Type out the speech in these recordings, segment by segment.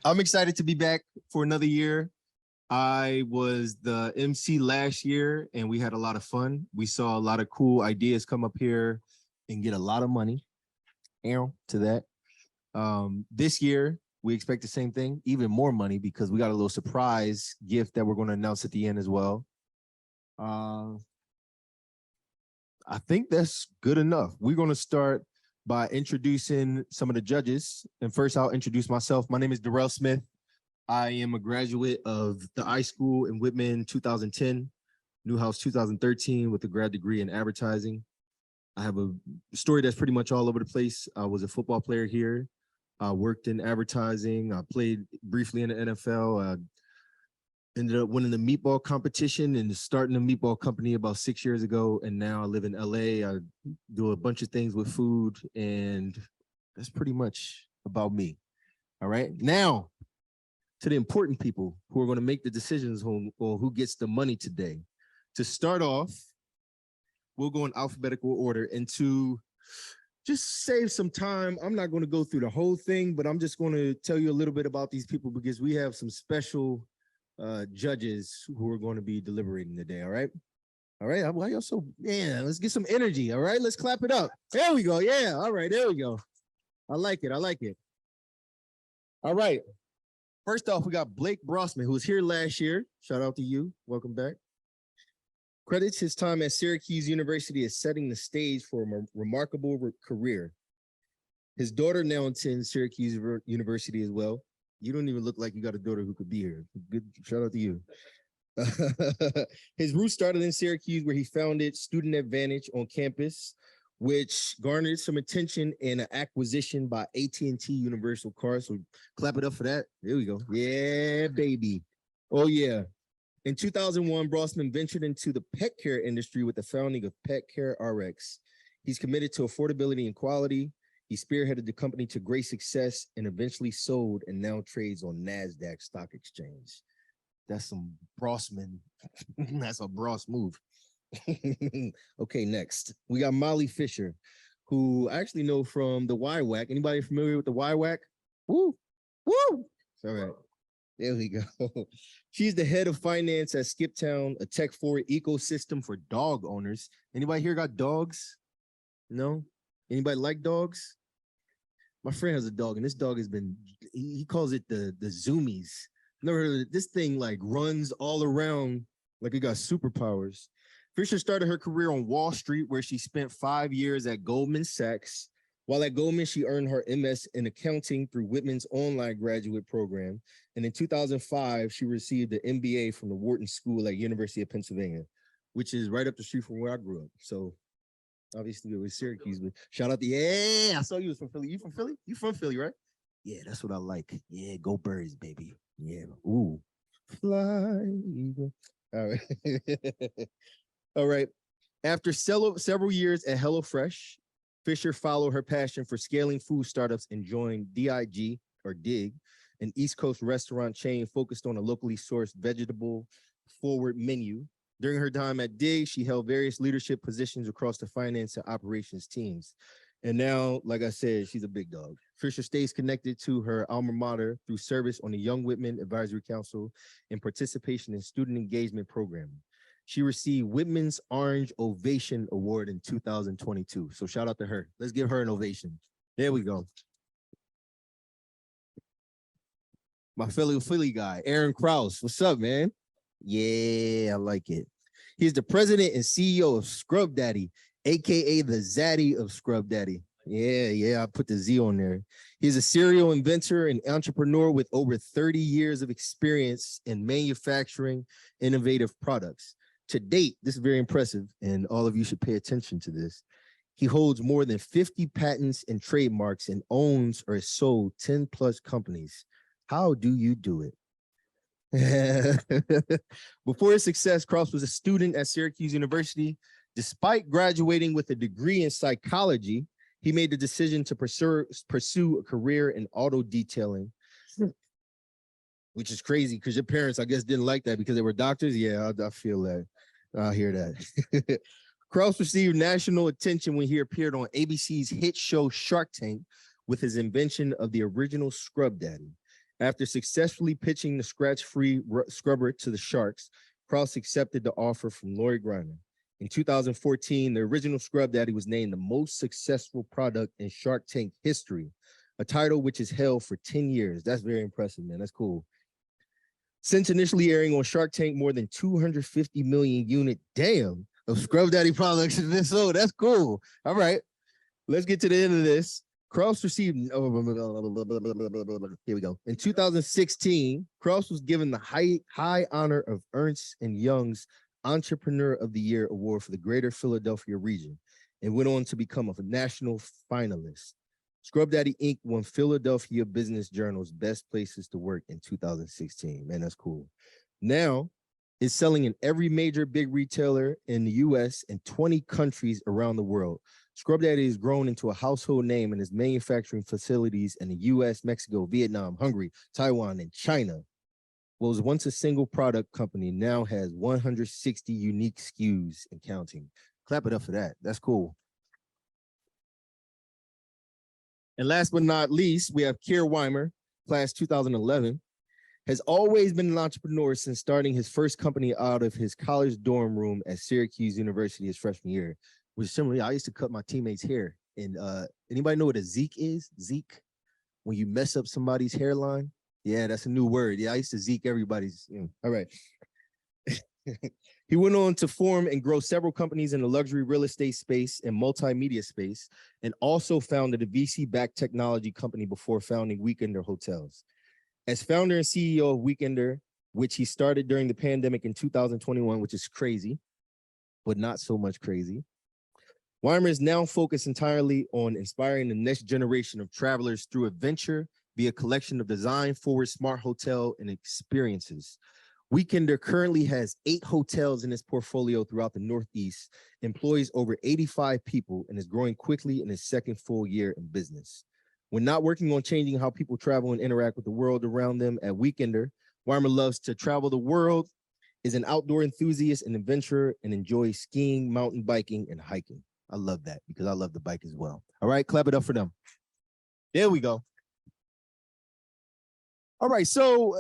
I'm excited to be back for another year. I was the MC last year and we had a lot of fun. We saw a lot of cool ideas come up here and get a lot of money. Aaron, to that. This year, we expect the same thing, even more money because we got a little surprise gift that we're going to announce at the end as well. I think that's good enough. We're going to start by introducing some of the judges. And first, I'll introduce myself. My name is Darrell Smith. I am a graduate of the I School in Whitman 2010, Newhouse 2013 with a grad degree in advertising. I have a story that's pretty much all over the place. I was a football player here. I worked in advertising. I played briefly in the NFL. I ended up winning the meatball competition and starting a meatball company about 6 years ago. And now I live in LA. I do a bunch of things with food, and that's pretty much about me. All right. Now, to the important people who are going to make the decisions on who gets the money today. To start off, we'll go in alphabetical order, and to just save some time, I'm not going to go through the whole thing, but I'm just going to tell you a little bit about these people because we have some special judges who are going to be deliberating today. All right. All right. Why y'all so, yeah, let's get some energy. All right. Let's clap it up. There we go. Yeah. All right. There we go. I like it. I like it. All right. First off, we got Blake Brossman, who was here last year. Shout out to you. Welcome back. Credits his time at Syracuse University as setting the stage for a remarkable career. His daughter now attends Syracuse University as well. You don't even look like you got a daughter who could be here. Good, shout out to you. His roots started in Syracuse, where he founded Student Advantage on campus, which garnered some attention and an acquisition by AT&T Universal Cars. So clap it up for that. There we go. Yeah, baby. Oh, yeah. In 2001, Brossman ventured into the pet care industry with the founding of Pet Care RX. He's committed to affordability and quality. He spearheaded the company to great success and eventually sold and now trades on NASDAQ Stock Exchange. That's some Brossman. That's a Bross move. Okay, next. We got Molly Fisher, who I actually know from the YWAC. Anybody familiar with the YWAC? Woo! Woo! All right. There we go. She's the head of finance at Skiptown, a tech-forward ecosystem for dog owners. Anybody here got dogs? No? Anybody like dogs? My friend has a dog, and this dog has been, he calls it the Zoomies. Never heard of it. This thing like runs all around like it got superpowers. Fisher started her career on Wall Street, where she spent 5 years at Goldman Sachs. While at Goldman, she earned her MS in accounting through Whitman's online graduate program. And in 2005, she received an MBA from the Whitman School at University of Pennsylvania, which is right up the street from where I grew up. So obviously it was Syracuse, but shout out to, yeah, I saw you was from Philly. You from Philly? You from Philly, right? Yeah, that's what I like. Yeah, go Birds, baby. Yeah, ooh. Fly, eagle. All right. All right. After several years at HelloFresh, Fisher followed her passion for scaling food startups and joined DIG, or DIG, an East Coast restaurant chain focused on a locally sourced vegetable forward menu. During her time at DIG, she held various leadership positions across the finance and operations teams. And now, like I said, she's a big dog. Fisher stays connected to her alma mater through service on the Young Whitman Advisory Council and participation in student engagement programming. She received Whitman's Orange Ovation Award in 2022. So shout out to her. Let's give her an ovation. There we go. My Philly guy, Aaron Krause. What's up, man? Yeah, I like it. He's the president and CEO of Scrub Daddy, AKA the Zaddy of Scrub Daddy. Yeah, I put the Z on there. He's a serial inventor and entrepreneur with over 30 years of experience in manufacturing innovative products. To date, this is very impressive, and all of you should pay attention to this. He holds more than 50 patents and trademarks and owns or has sold 10 plus companies. How do you do it? Before his success, Krause was a student at Syracuse University. Despite graduating with a degree in psychology, he made the decision to pursue a career in auto detailing, which is crazy because your parents, I guess, didn't like that because they were doctors. Yeah, I feel that. I hear that. Krause received national attention when he appeared on ABC's hit show Shark Tank with his invention of the original Scrub Daddy. After successfully pitching the scratch-free scrubber to the Sharks, Krause accepted the offer from Lori Greiner. In 2014, the original Scrub Daddy was named the most successful product in Shark Tank history, a title which is held for 10 years. That's very impressive, man. That's cool. Since initially airing on Shark Tank, more than 250 million unit, damn, of Scrub Daddy products have been sold. That's cool. All right, let's get to the end of this. Krause received, here we go. In 2016, Krause was given the high honor of Ernst & Young's Entrepreneur of the Year Award for the Greater Philadelphia region and went on to become a national finalist. Scrub Daddy Inc. won Philadelphia Business Journal's Best Places to Work in 2016. Man, that's cool. Now, it's selling in every major big retailer in the US and 20 countries around the world. Scrub Daddy has grown into a household name in its manufacturing facilities in the US, Mexico, Vietnam, Hungary, Taiwan, and China. What was once a single product company now has 160 unique SKUs and counting. Clap it up for that. That's cool. And last but not least, we have Kier Weimer, class 2011, has always been an entrepreneur since starting his first company out of his college dorm room at Syracuse University his freshman year, which similarly, I used to cut my teammates' hair. And anybody know what a Zeke is? Zeke, when you mess up somebody's hairline? Yeah, that's a new word. Yeah, I used to Zeke everybody's. All right. He went on to form and grow several companies in the luxury real estate space and multimedia space, and also founded a VC-backed technology company before founding Weekender Hotels. As founder and CEO of Weekender, which he started during the pandemic in 2021, which is crazy, but not so much crazy, Weimer is now focused entirely on inspiring the next generation of travelers through adventure via a collection of design-forward smart hotel and experiences. Weekender currently has 8 hotels in its portfolio throughout the Northeast, employs over 85 people, and is growing quickly in its second full year in business. When not working on changing how people travel and interact with the world around them at Weekender, Weimer loves to travel the world, is an outdoor enthusiast and adventurer, and enjoys skiing, mountain biking, and hiking. I love that because I love the bike as well. All right, clap it up for them. There we go. All right, so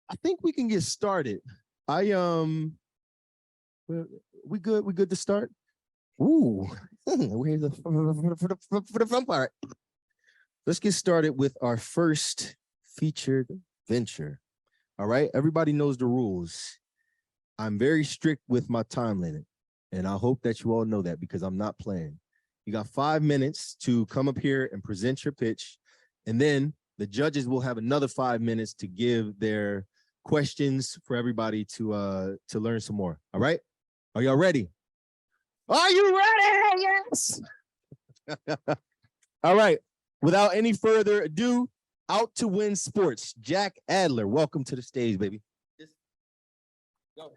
I think we can get started. We good? We good to start? Ooh, we're here for the fun part. Let's get started with our first featured venture. All right, everybody knows the rules. I'm very strict with my time limit, and I hope that you all know that because I'm not playing. You got 5 minutes to come up here and present your pitch, and then the judges will have another 5 minutes to give their questions for everybody to learn some more. All right? Are y'all ready? Are you ready? Yes. All right. Without any further ado, Out to Win Sports, Jack Adler. Welcome to the stage, baby. Go.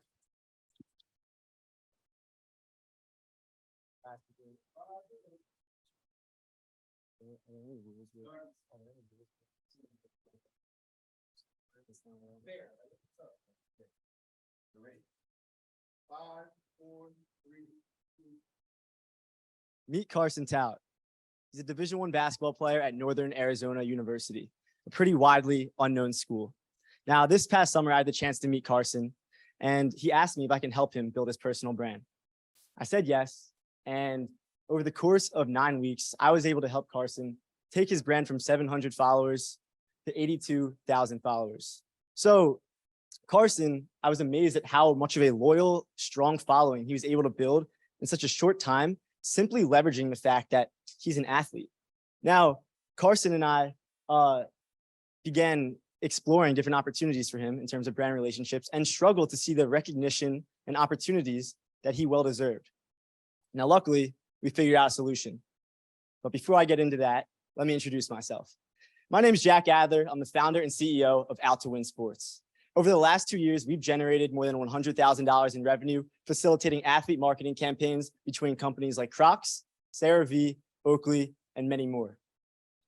Five, four, three, two. Meet Carson Tout. He's a Division I basketball player at Northern Arizona University, a pretty widely unknown school. Now, this past summer, I had the chance to meet Carson, and he asked me if I can help him build his personal brand. I said yes, and over the course of 9 weeks, I was able to help Carson take his brand from 700 followers to 82,000 followers. So Carson, I was amazed at how much of a loyal, strong following he was able to build in such a short time, simply leveraging the fact that he's an athlete. Now, Carson and I began exploring different opportunities for him in terms of brand relationships and struggled to see the recognition and opportunities that he well deserved. Now, luckily, we figured out a solution. But before I get into that, let me introduce myself. My name is Jack Adler. I'm the founder and CEO of Out to Win Sports. Over the last 2 years, we've generated more than $100,000 in revenue, facilitating athlete marketing campaigns between companies like Crocs, CeraVe, Oakley, and many more.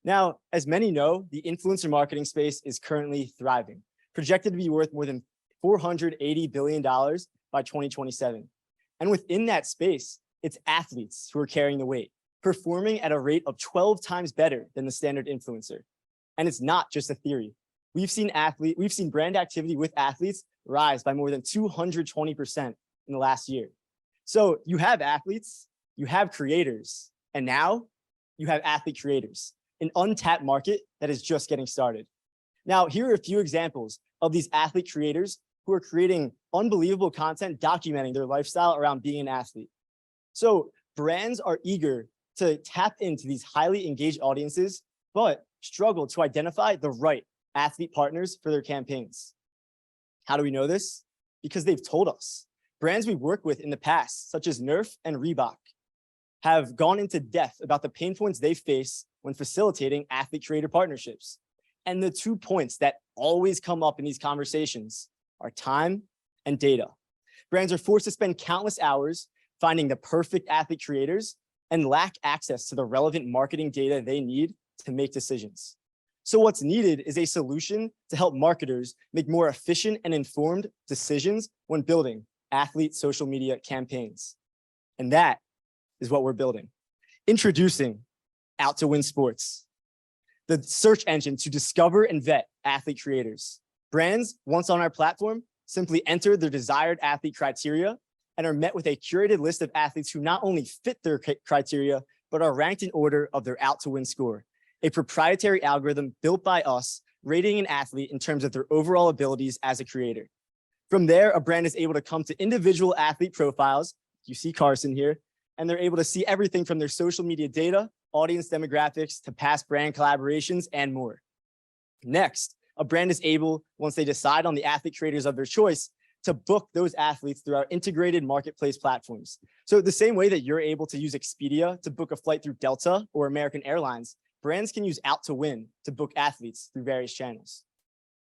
Now, as many know, the influencer marketing space is currently thriving, projected to be worth more than $480 billion by 2027. And within that space, it's athletes who are carrying the weight, performing at a rate of 12 times better than the standard influencer. And it's not just a theory. we've seen brand activity with athletes rise by more than 220% in the last year. So you have athletes, you have creators, and now you have athlete creators, an untapped market that is just getting started. Now, here are a few examples of these athlete creators who are creating unbelievable content documenting their lifestyle around being an athlete. So brands are eager to tap into these highly engaged audiences, but struggle to identify the right athlete partners for their campaigns. How do we know this? Because they've told us. Brands we've worked with in the past, such as Nerf and Reebok, have gone into depth about the pain points they face when facilitating athlete-creator partnerships. And the 2 points that always come up in these conversations are time and data. Brands are forced to spend countless hours finding the perfect athlete creators and lack access to the relevant marketing data they need to make decisions. So what's needed is a solution to help marketers make more efficient and informed decisions when building athlete social media campaigns. And that is what we're building. Introducing Out to Win Sports, the search engine to discover and vet athlete creators. Brands, once on our platform, simply enter their desired athlete criteria and are met with a curated list of athletes who not only fit their criteria, but are ranked in order of their Out to Win score, a proprietary algorithm built by us, rating an athlete in terms of their overall abilities as a creator. From there, a brand is able to come to individual athlete profiles. You see Carson here, and they're able to see everything from their social media data, audience demographics, to past brand collaborations, and more. Next, a brand is able, once they decide on the athlete creators of their choice, to book those athletes through our integrated marketplace platforms. So the same way that you're able to use Expedia to book a flight through Delta or American Airlines, brands can use Out to Win to book athletes through various channels.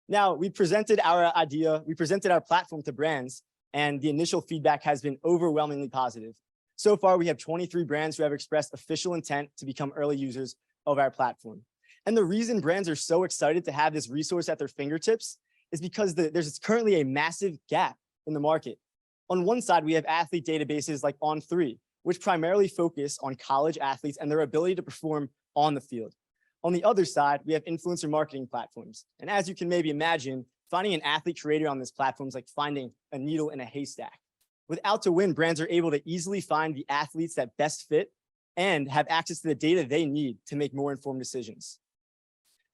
Now, we presented our platform to brands, and the initial feedback has been overwhelmingly positive. So far, we have 23 brands who have expressed official intent to become early users of our platform. And the reason brands are so excited to have this resource at their fingertips is because there's currently a massive gap in the market. On one side, we have athlete databases like On3, which primarily focus on college athletes and their ability to perform on the field. On the other side, we have influencer marketing platforms. And as you can maybe imagine, finding an athlete creator on this platform is like finding a needle in a haystack. With Out to Win, brands are able to easily find the athletes that best fit and have access to the data they need to make more informed decisions.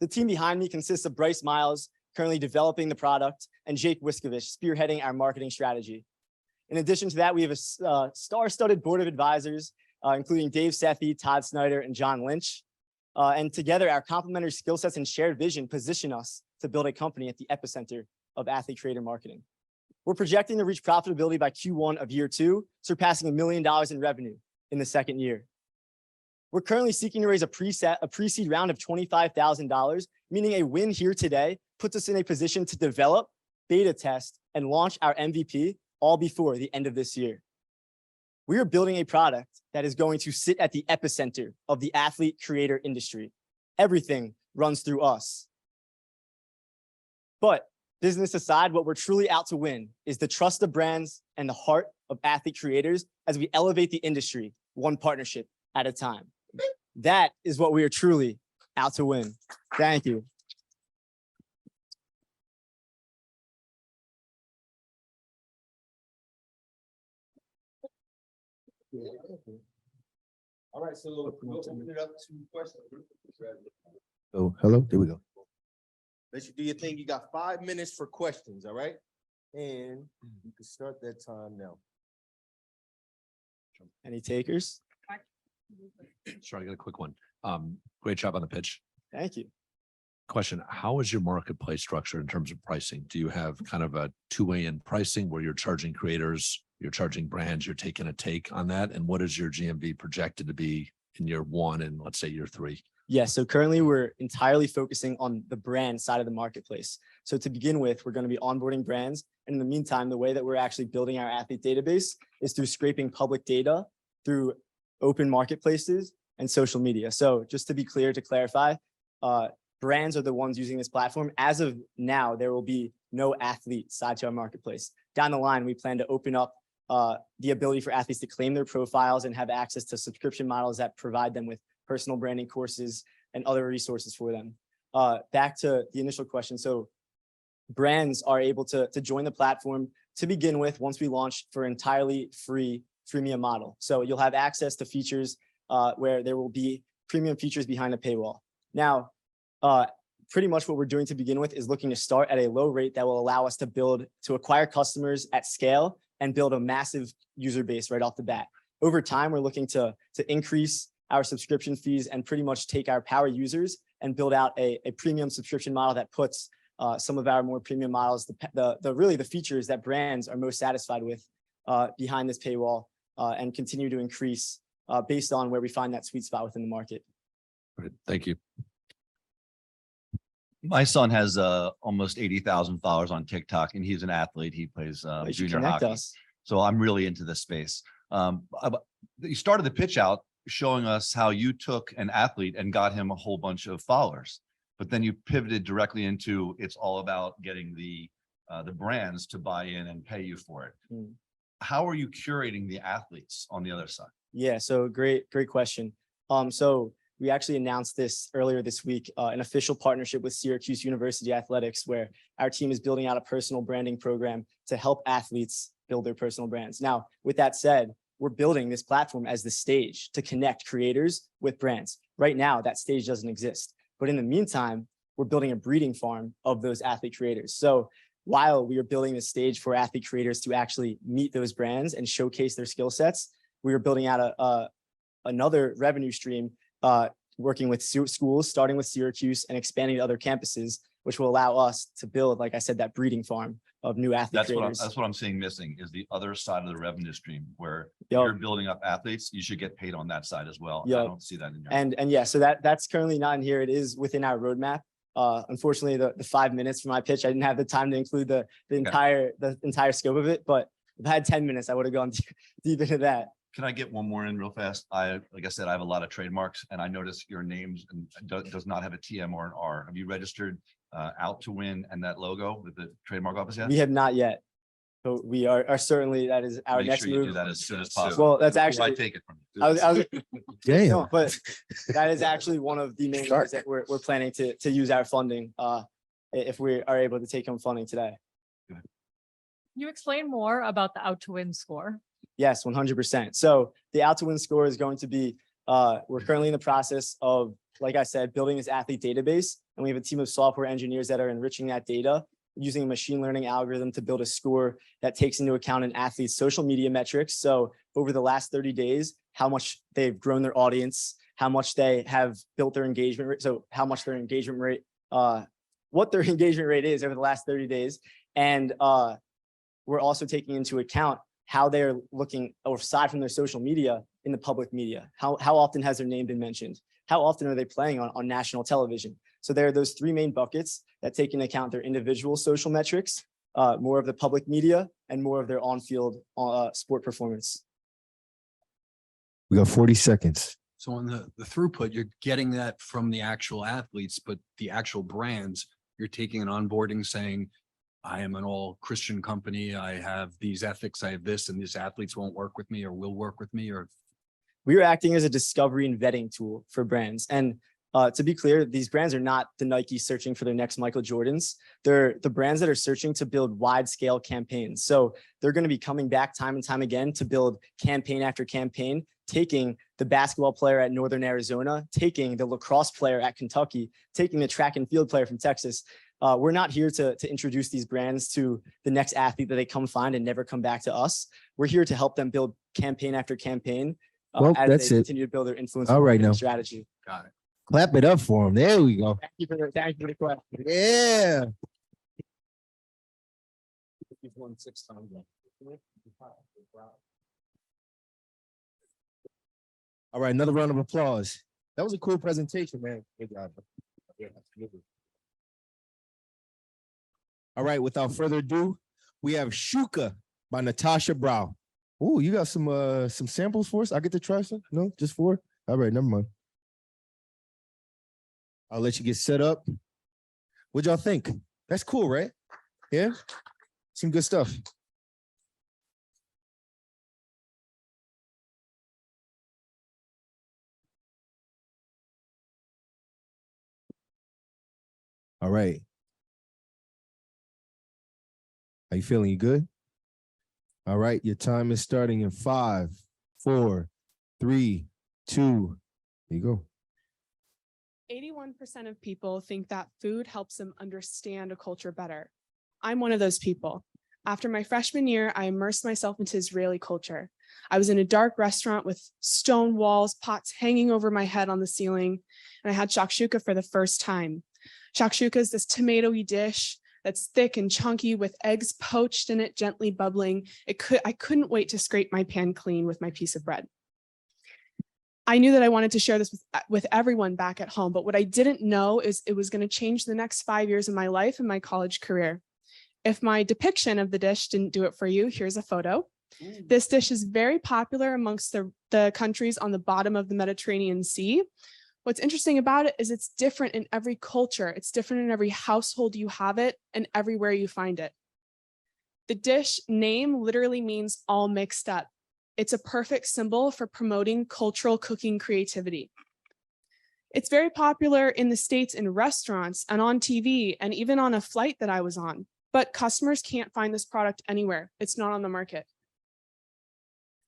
The team behind me consists of Bryce Miles, currently developing the product, and Jake Wiskovich, spearheading our marketing strategy. In addition to that, we have a star-studded board of advisors, including Dave Sethi, Todd Snyder, and John Lynch. And together, our complementary skill sets and shared vision position us to build a company at the epicenter of athlete creator marketing. We're projecting to reach profitability by Q1 of year 2, surpassing $1 million in revenue in the second year. We're currently seeking to raise a pre-seed round of $25,000, meaning a win here today puts us in a position to develop, beta test, and launch our MVP all before the end of this year. We are building a product that is going to sit at the epicenter of the athlete creator industry. Everything runs through us. But business aside, what we're truly out to win is the trust of brands and the heart of athlete creators as we elevate the industry one partnership at a time. That is what we are truly out to win. Thank you. All right, so we'll open it up to questions. Oh, hello, there we go. Let you do your thing. You got 5 minutes for questions, all right? And you can start that time now. Any takers? Sure, I got a quick one. Great job on the pitch. Thank you. Question, how is your marketplace structured in terms of pricing? Do you have kind of a two-way in pricing where you're charging creators, you're charging brands, you're taking a take on that? And what is your GMV projected to be in year 1 and let's say year 3? Yeah, so currently we're entirely focusing on the brand side of the marketplace. So to begin with, we're going to be onboarding brands. And in the meantime, the way that we're actually building our athlete database is through scraping public data through open marketplaces and social media. So just to be clear, to clarify, brands are the ones using this platform. As of now, there will be no athlete side to our marketplace. Down the line, we plan to open up the ability for athletes to claim their profiles and have access to subscription models that provide them with personal branding courses and other resources for them. back to the initial question. So brands are able to join the platform to begin with once we launch for entirely free freemium model. So you'll have access to features where there will be premium features behind a paywall. Now, pretty much what we're doing to begin with is looking to start at a low rate that will allow us to acquire customers at scale and build a massive user base right off the bat. Over time, we're looking to increase our subscription fees and pretty much take our power users and build out a premium subscription model that puts some of our more premium models, really the features that brands are most satisfied with behind this paywall and continue to increase based on where we find that sweet spot within the market. Great. Thank you. My son has almost 80,000 followers on TikTok, and he's an athlete. He plays You should junior connect hockey. us. So I'm really into this space. You started the pitch out showing us how you took an athlete and got him a whole bunch of followers, but then you pivoted directly into it's all about getting the brands to buy in and pay you for it. How are you curating the athletes on the other side? Yeah, so great question. So we actually announced this earlier this week, an official partnership with Syracuse University Athletics, where our team is building out a personal branding program to help athletes build their personal brands. Now, with that said, we're building this platform as the stage to connect creators with brands. Right now, that stage doesn't exist. But in the meantime, we're building a breeding farm of those athlete creators. So while we are building the stage for athlete creators to actually meet those brands and showcase their skill sets, we are building out another revenue stream, working with schools, starting with Syracuse and expanding to other campuses, which will allow us to build, like I said, that breeding farm of new athlete creators. That's what I'm seeing missing is the other side of the revenue stream where Yep. you're building up athletes. You should get paid on that side as well. Yep. I don't see that in your. And yeah, so that's currently not in here. It is within our roadmap. Unfortunately, the 5 minutes for my pitch, I didn't have the time to include the entire scope of it. But if I had 10 minutes, I would have gone deep into that. Can I get one more in real fast? Like I said, I have a lot of trademarks, and I noticed your names does not have a TM or an R. Have you registered Out to Win and that logo with the trademark office yet? We have not yet, but we are certainly, that is our Make next sure you move. do that as soon as possible. Well, that's Before actually, I take it from you. I was Damn. no, but that is actually one of the main ways that we're planning to use our funding if we are able to take home funding today. Can you explain more about the Out to Win score? Yes, 100%. So the Out to Win score is going to be, we're currently in the process of, like I said, building this athlete database. And we have a team of software engineers that are enriching that data using a machine learning algorithm to build a score that takes into account an athlete's social media metrics. So over the last 30 days, how much they've grown their audience, how much they have built their engagement rate. So how much their engagement rate, what their engagement rate is over the last 30 days. And we're also taking into account how they're looking, or aside from their social media, in the public media. How often has their name been mentioned? How often are they playing on national television? So there are those three main buckets that take into account their individual social metrics, more of the public media, and more of their on-field sport performance. We got 40 seconds. So on the throughput, you're getting that from the actual athletes, but the actual brands, you're taking an onboarding saying, I am an all Christian company. I have these ethics, I have this, and these athletes won't work with me or will work with me. Or we are acting as a discovery and vetting tool for brands. And to be clear, these brands are not the Nike searching for their next Michael Jordans. They're the brands that are searching to build wide scale campaigns. So they're going to be coming back time and time again to build campaign after campaign, taking the basketball player at Northern Arizona, taking the lacrosse player at Kentucky, taking the track and field player from Texas. We're not here to introduce these brands to the next athlete that they come find and never come back to us. We're here to help them build campaign after campaign Well, as that's they it. continue to build their influence. All right, now. Strategy. got it. Clap it up for him. There we go. Thank you for the question. Yeah. You've won 6 times. All right, another round of applause. That was a cool presentation, man. Good job. Yeah, absolutely. All right, without further ado, we have Shuka by Natasha Brow. Oh, you got some samples for us? I get to try some? No, just 4? All right, never mind. I'll let you get set up. What'd y'all think? That's cool, right? Yeah? Some good stuff. All right. Are you feeling good? All right. Your time is starting in 5, 4, 3, 2. Here you go. 81% of people think that food helps them understand a culture better. I'm one of those people. After my freshman year, I immersed myself into Israeli culture. I was in a dark restaurant with stone walls, pots hanging over my head on the ceiling, and I had shakshuka for the first time. Shakshuka is this tomatoey dish that's thick and chunky with eggs poached in it, gently bubbling. I couldn't wait to scrape my pan clean with my piece of bread. I knew that I wanted to share this with everyone back at home, but what I didn't know is it was going to change the next 5 years of my life and my college career. If my depiction of the dish didn't do it for you, here's a photo. This dish is very popular amongst the countries on the bottom of the Mediterranean Sea. What's interesting about it is it's different in every culture. It's different in every household you have it and everywhere you find it. The dish name literally means all mixed up. It's a perfect symbol for promoting cultural cooking creativity. It's very popular in the States in restaurants and on TV and even on a flight that I was on, but customers can't find this product anywhere. It's not on the market.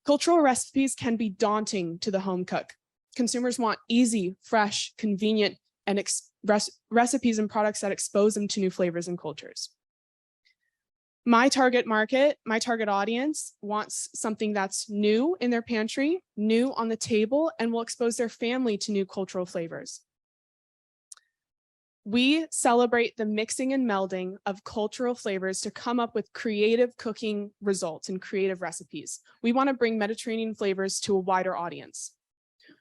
Cultural recipes can be daunting to the home cook. Consumers want easy, fresh, convenient, and recipes and products that expose them to new flavors and cultures. My target market, my target audience wants something that's new in their pantry, new on the table, and will expose their family to new cultural flavors. We celebrate the mixing and melding of cultural flavors to come up with creative cooking results and creative recipes. We want to bring Mediterranean flavors to a wider audience.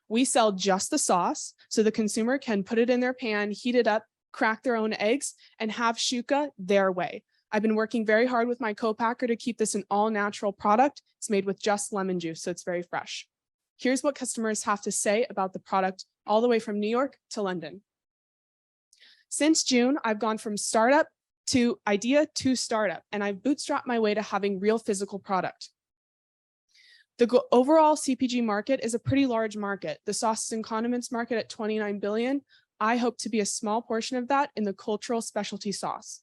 We sell just the sauce, so the consumer can put it in their pan, heat it up, crack their own eggs, and have shuka their way. I've been working very hard with my co-packer to keep this an all-natural product. It's made with just lemon juice, so it's very fresh. Here's what customers have to say about the product all the way from New York to London. Since June, I've gone from startup to idea to startup, and I've bootstrapped my way to having real physical product. The overall CPG market is a pretty large market. The sauces and condiments market at 29 billion. I hope to be a small portion of that in the cultural specialty sauce.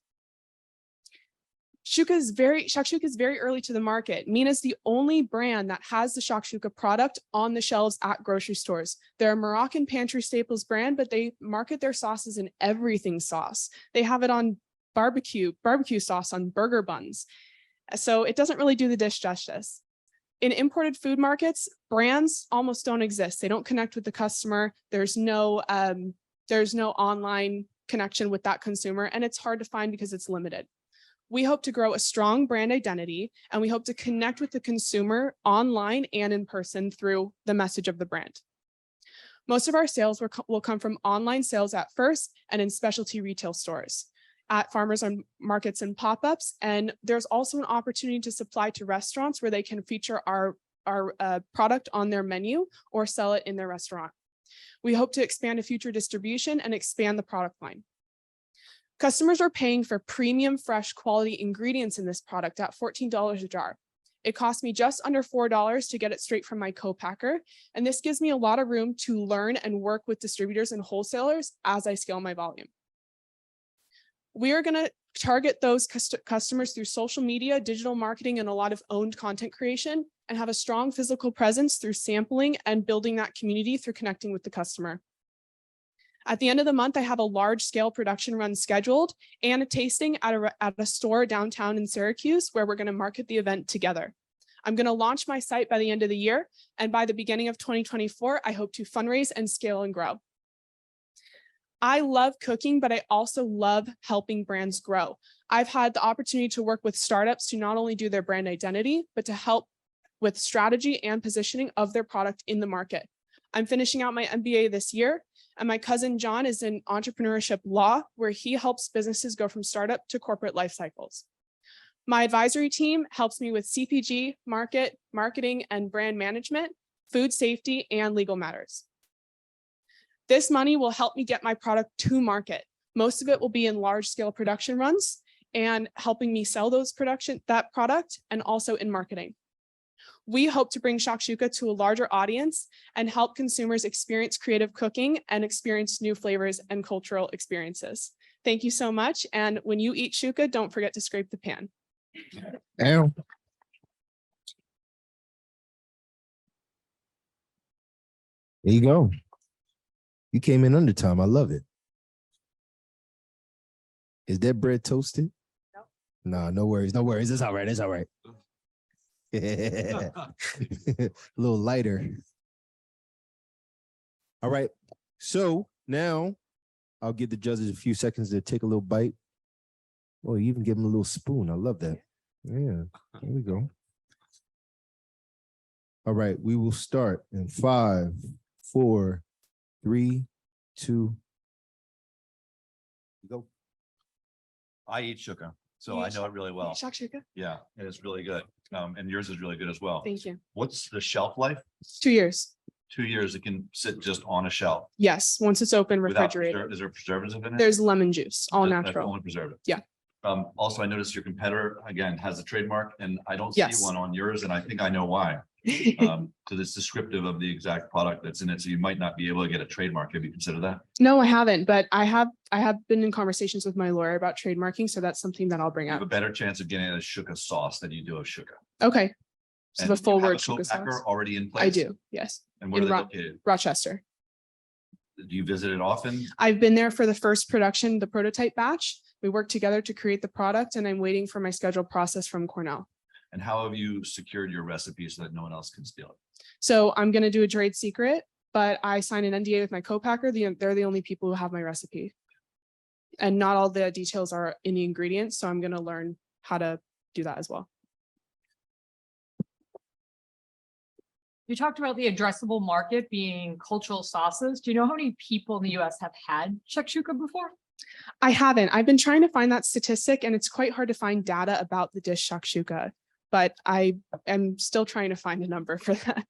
Shakshuka is very early to the market. Mina is the only brand that has the shakshuka product on the shelves at grocery stores. They're a Moroccan pantry staples brand, but they market their sauces in everything sauce. They have it on barbecue sauce on burger buns. So it doesn't really do the dish justice. In imported food markets, brands almost don't exist. They don't connect with the customer. There's no online connection with that consumer, and it's hard to find because it's limited. We hope to grow a strong brand identity, and we hope to connect with the consumer online and in person through the message of the brand. Most of our sales will come from online sales at first and in specialty retail stores, at farmers markets and pop-ups. And there's also an opportunity to supply to restaurants where they can feature our product on their menu or sell it in their restaurant. We hope to expand to future distribution and expand the product line. Customers are paying for premium, fresh quality ingredients in this product at $14 a jar. It cost me just under $4 to get it straight from my co-packer, and this gives me a lot of room to learn and work with distributors and wholesalers as I scale my volume. We are going to target those customers through social media, digital marketing, and a lot of owned content creation, and have a strong physical presence through sampling and building that community through connecting with the customer. At the end of the month, I have a large-scale production run scheduled and a tasting at a store downtown in Syracuse where we're going to market the event together. I'm going to launch my site by the end of the year, and by the beginning of 2024, I hope to fundraise and scale and grow. I love cooking, but I also love helping brands grow. I've had the opportunity to work with startups to not only do their brand identity, but to help with strategy and positioning of their product in the market. I'm finishing out my MBA this year, and my cousin John is in entrepreneurship law, where he helps businesses go from startup to corporate life cycles. My advisory team helps me with CPG, marketing, and brand management, food safety, and legal matters. This money will help me get my product to market. Most of it will be in large-scale production runs and helping me sell that product, and also in marketing. We hope to bring shakshuka to a larger audience and help consumers experience creative cooking and experience new flavors and cultural experiences. Thank you so much. And when you eat shuka, don't forget to scrape the pan. Ow. There you go. You came in under time. I love it. Is that bread toasted? No. Nah, no worries. No worries. It's all right. It's all right. A little lighter. All right. So now I'll give the judges a few seconds to take a little bite. Oh, you even give them a little spoon. I love that. Yeah. There we go. All right. We will start in 5, 4, 3, 2. Go. I eat shuka, so You I eat know it really well. Shakshuka. Yeah, and it's really good. And yours is really good as well. Thank you. What's the shelf life? 2 years. 2 years, it can sit just on a shelf. Yes. Once it's open, Without refrigerated. Is there preservative in it? There's lemon juice, all That's natural. Only preservative. Yeah. Also, I noticed your competitor, again, has a trademark and I don't see Yes. one on yours and I think I know why. Because it's descriptive of the exact product that's in it. So you might not be able to get a trademark. Have you considered that? No, I haven't, but I have been in conversations with my lawyer about trademarking, so that's something that I'll bring You have up. a better chance of getting a shuka sauce than you do a shuka. Okay. So And the you full have a word shuka co-packer sauce. already in place? I do, yes. And where are In they Ro- located? Rochester. Do you visit it often? I've been there for the first production, the prototype batch. We worked together to create the product, and I'm waiting for my scheduled process from Cornell. And how have you secured your recipe so that no one else can steal it? So I'm going to do a trade secret, but I signed an NDA with my co-packer. They're the only people who have my recipe. And not all the details are in the ingredients. So I'm going to learn how to do that as well. You talked about the addressable market being cultural sauces. Do you know how many people in the US have had shakshuka before? I haven't. I've been trying to find that statistic, and it's quite hard to find data about the dish shakshuka, but I am still trying to find a number for that.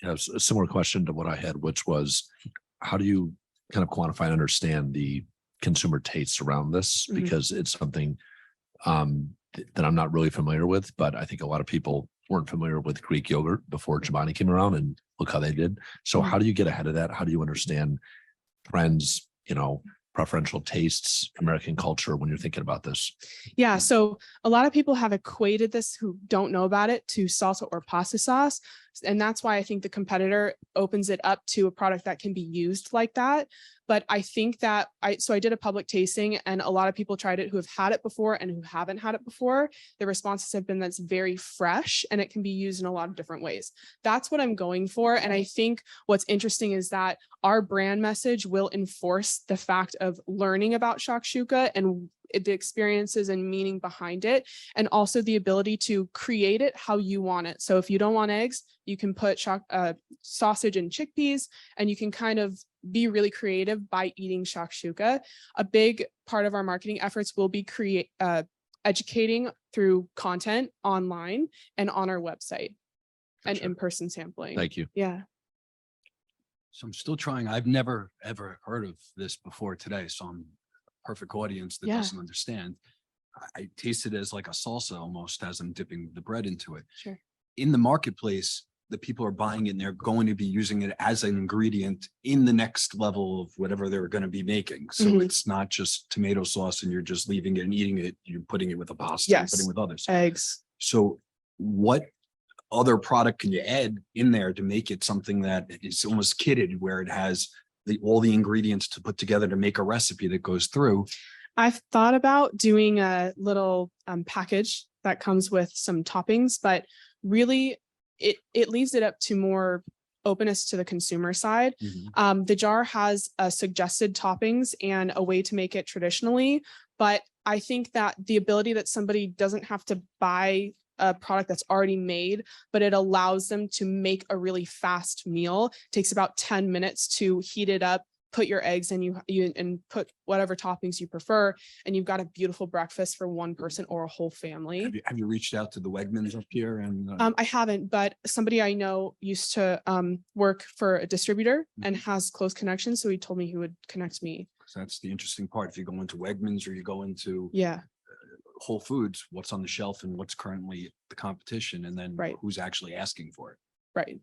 Yeah, it's a similar question to what I had, which was, how do you kind of quantify and understand the consumer tastes around this? Mhm. Because it's something that I'm not really familiar with, but I think a lot of people weren't familiar with Greek yogurt before Chobani came around, and look how they did. So Mhm. how do you get ahead of that? How do you understand trends, preferential tastes, American culture when you're thinking about this? Yeah, so a lot of people have equated this who don't know about it to salsa or pasta sauce. And that's why I think the competitor opens it up to a product that can be used like that. But I think that I did a public tasting, and a lot of people tried it who have had it before and who haven't had it before. The responses have been that's very fresh and it can be used in a lot of different ways. That's what I'm going for. And I think what's interesting is that our brand message will enforce the fact of learning about shakshuka and the experiences and meaning behind it, and also the ability to create it how you want it. So if you don't want eggs, you can put sausage and chickpeas, and you can kind of be really creative by eating shakshuka. A big part of our marketing efforts will be educating through content online and on our website and Gotcha. in-person sampling. Thank you. Yeah. So I'm still trying. I've never, ever heard of this before today. So I'm a perfect audience that Yeah. doesn't understand. I taste it as like a salsa almost as I'm dipping the bread into it. Sure. In the marketplace, the people are buying it and they're going to be using it as an ingredient in the next level of whatever they're going to be making. So Mhm. it's not just tomato sauce and you're just leaving it and eating it. You're putting it with a pasta, Yes. you're putting it with others. Eggs. So what other product can you add in there to make it something that is almost kitted, where it has all the ingredients to put together to make a recipe that goes through? I've thought about doing a little package that comes with some toppings, but really it leaves it up to more openness to the consumer side. The jar has suggested toppings and a way to make it traditionally, but I think that the ability that somebody doesn't have to buy a product that's already made, but it allows them to make a really fast meal. It takes about 10 minutes to heat it up, put your eggs in, you and put whatever toppings you prefer, and you've got a beautiful breakfast for one person or a whole family. Have you reached out to the Wegmans up here? And I haven't, but somebody I know used to work for a distributor and has close connections, so he told me he would connect me. that's the interesting part. If you go into Wegmans or you go into Yeah, Whole Foods, what's on the shelf and what's currently the competition, and then Right. who's actually asking for it. right.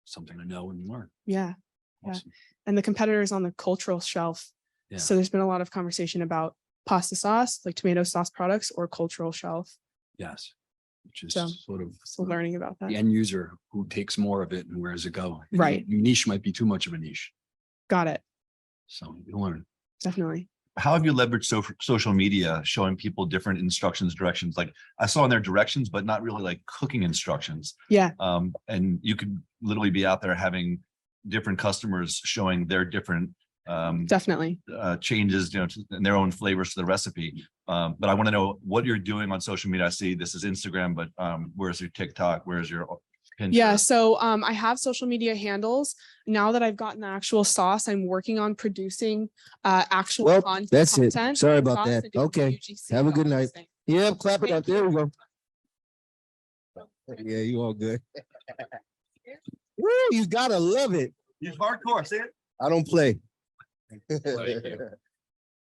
Something to know and learn. Yeah. Yeah. Awesome. And the competitors on the cultural shelf, Yeah. So there's been a lot of conversation about pasta sauce, like tomato sauce products, or cultural shelf. Yes. Which is So, sort of So learning about that. the end user who takes more of it and where does it go? Right. Niche might be too much of a niche. Got it. So you learn. Definitely. How have you leveraged social media, showing people different instructions, directions? Like I saw in their directions, but not really like cooking instructions. Yeah. And you could literally be out there having different customers showing their different Definitely. changes, and their own flavors to the recipe. But I want to know what you're doing on social media. I see this is Instagram, but where's your TikTok? Where's your Pinterest? Yeah, so I have social media handles. Now that I've gotten the actual sauce, I'm working on producing actual Well, content. that's it. content Sorry for the about sauce that. and doing Okay. UGC Have a and good all night. those things. Yeah, clap it up. Thank There you. we go. Yeah, you all good. Woo, you gotta love it. He's hardcore. See it? I don't play.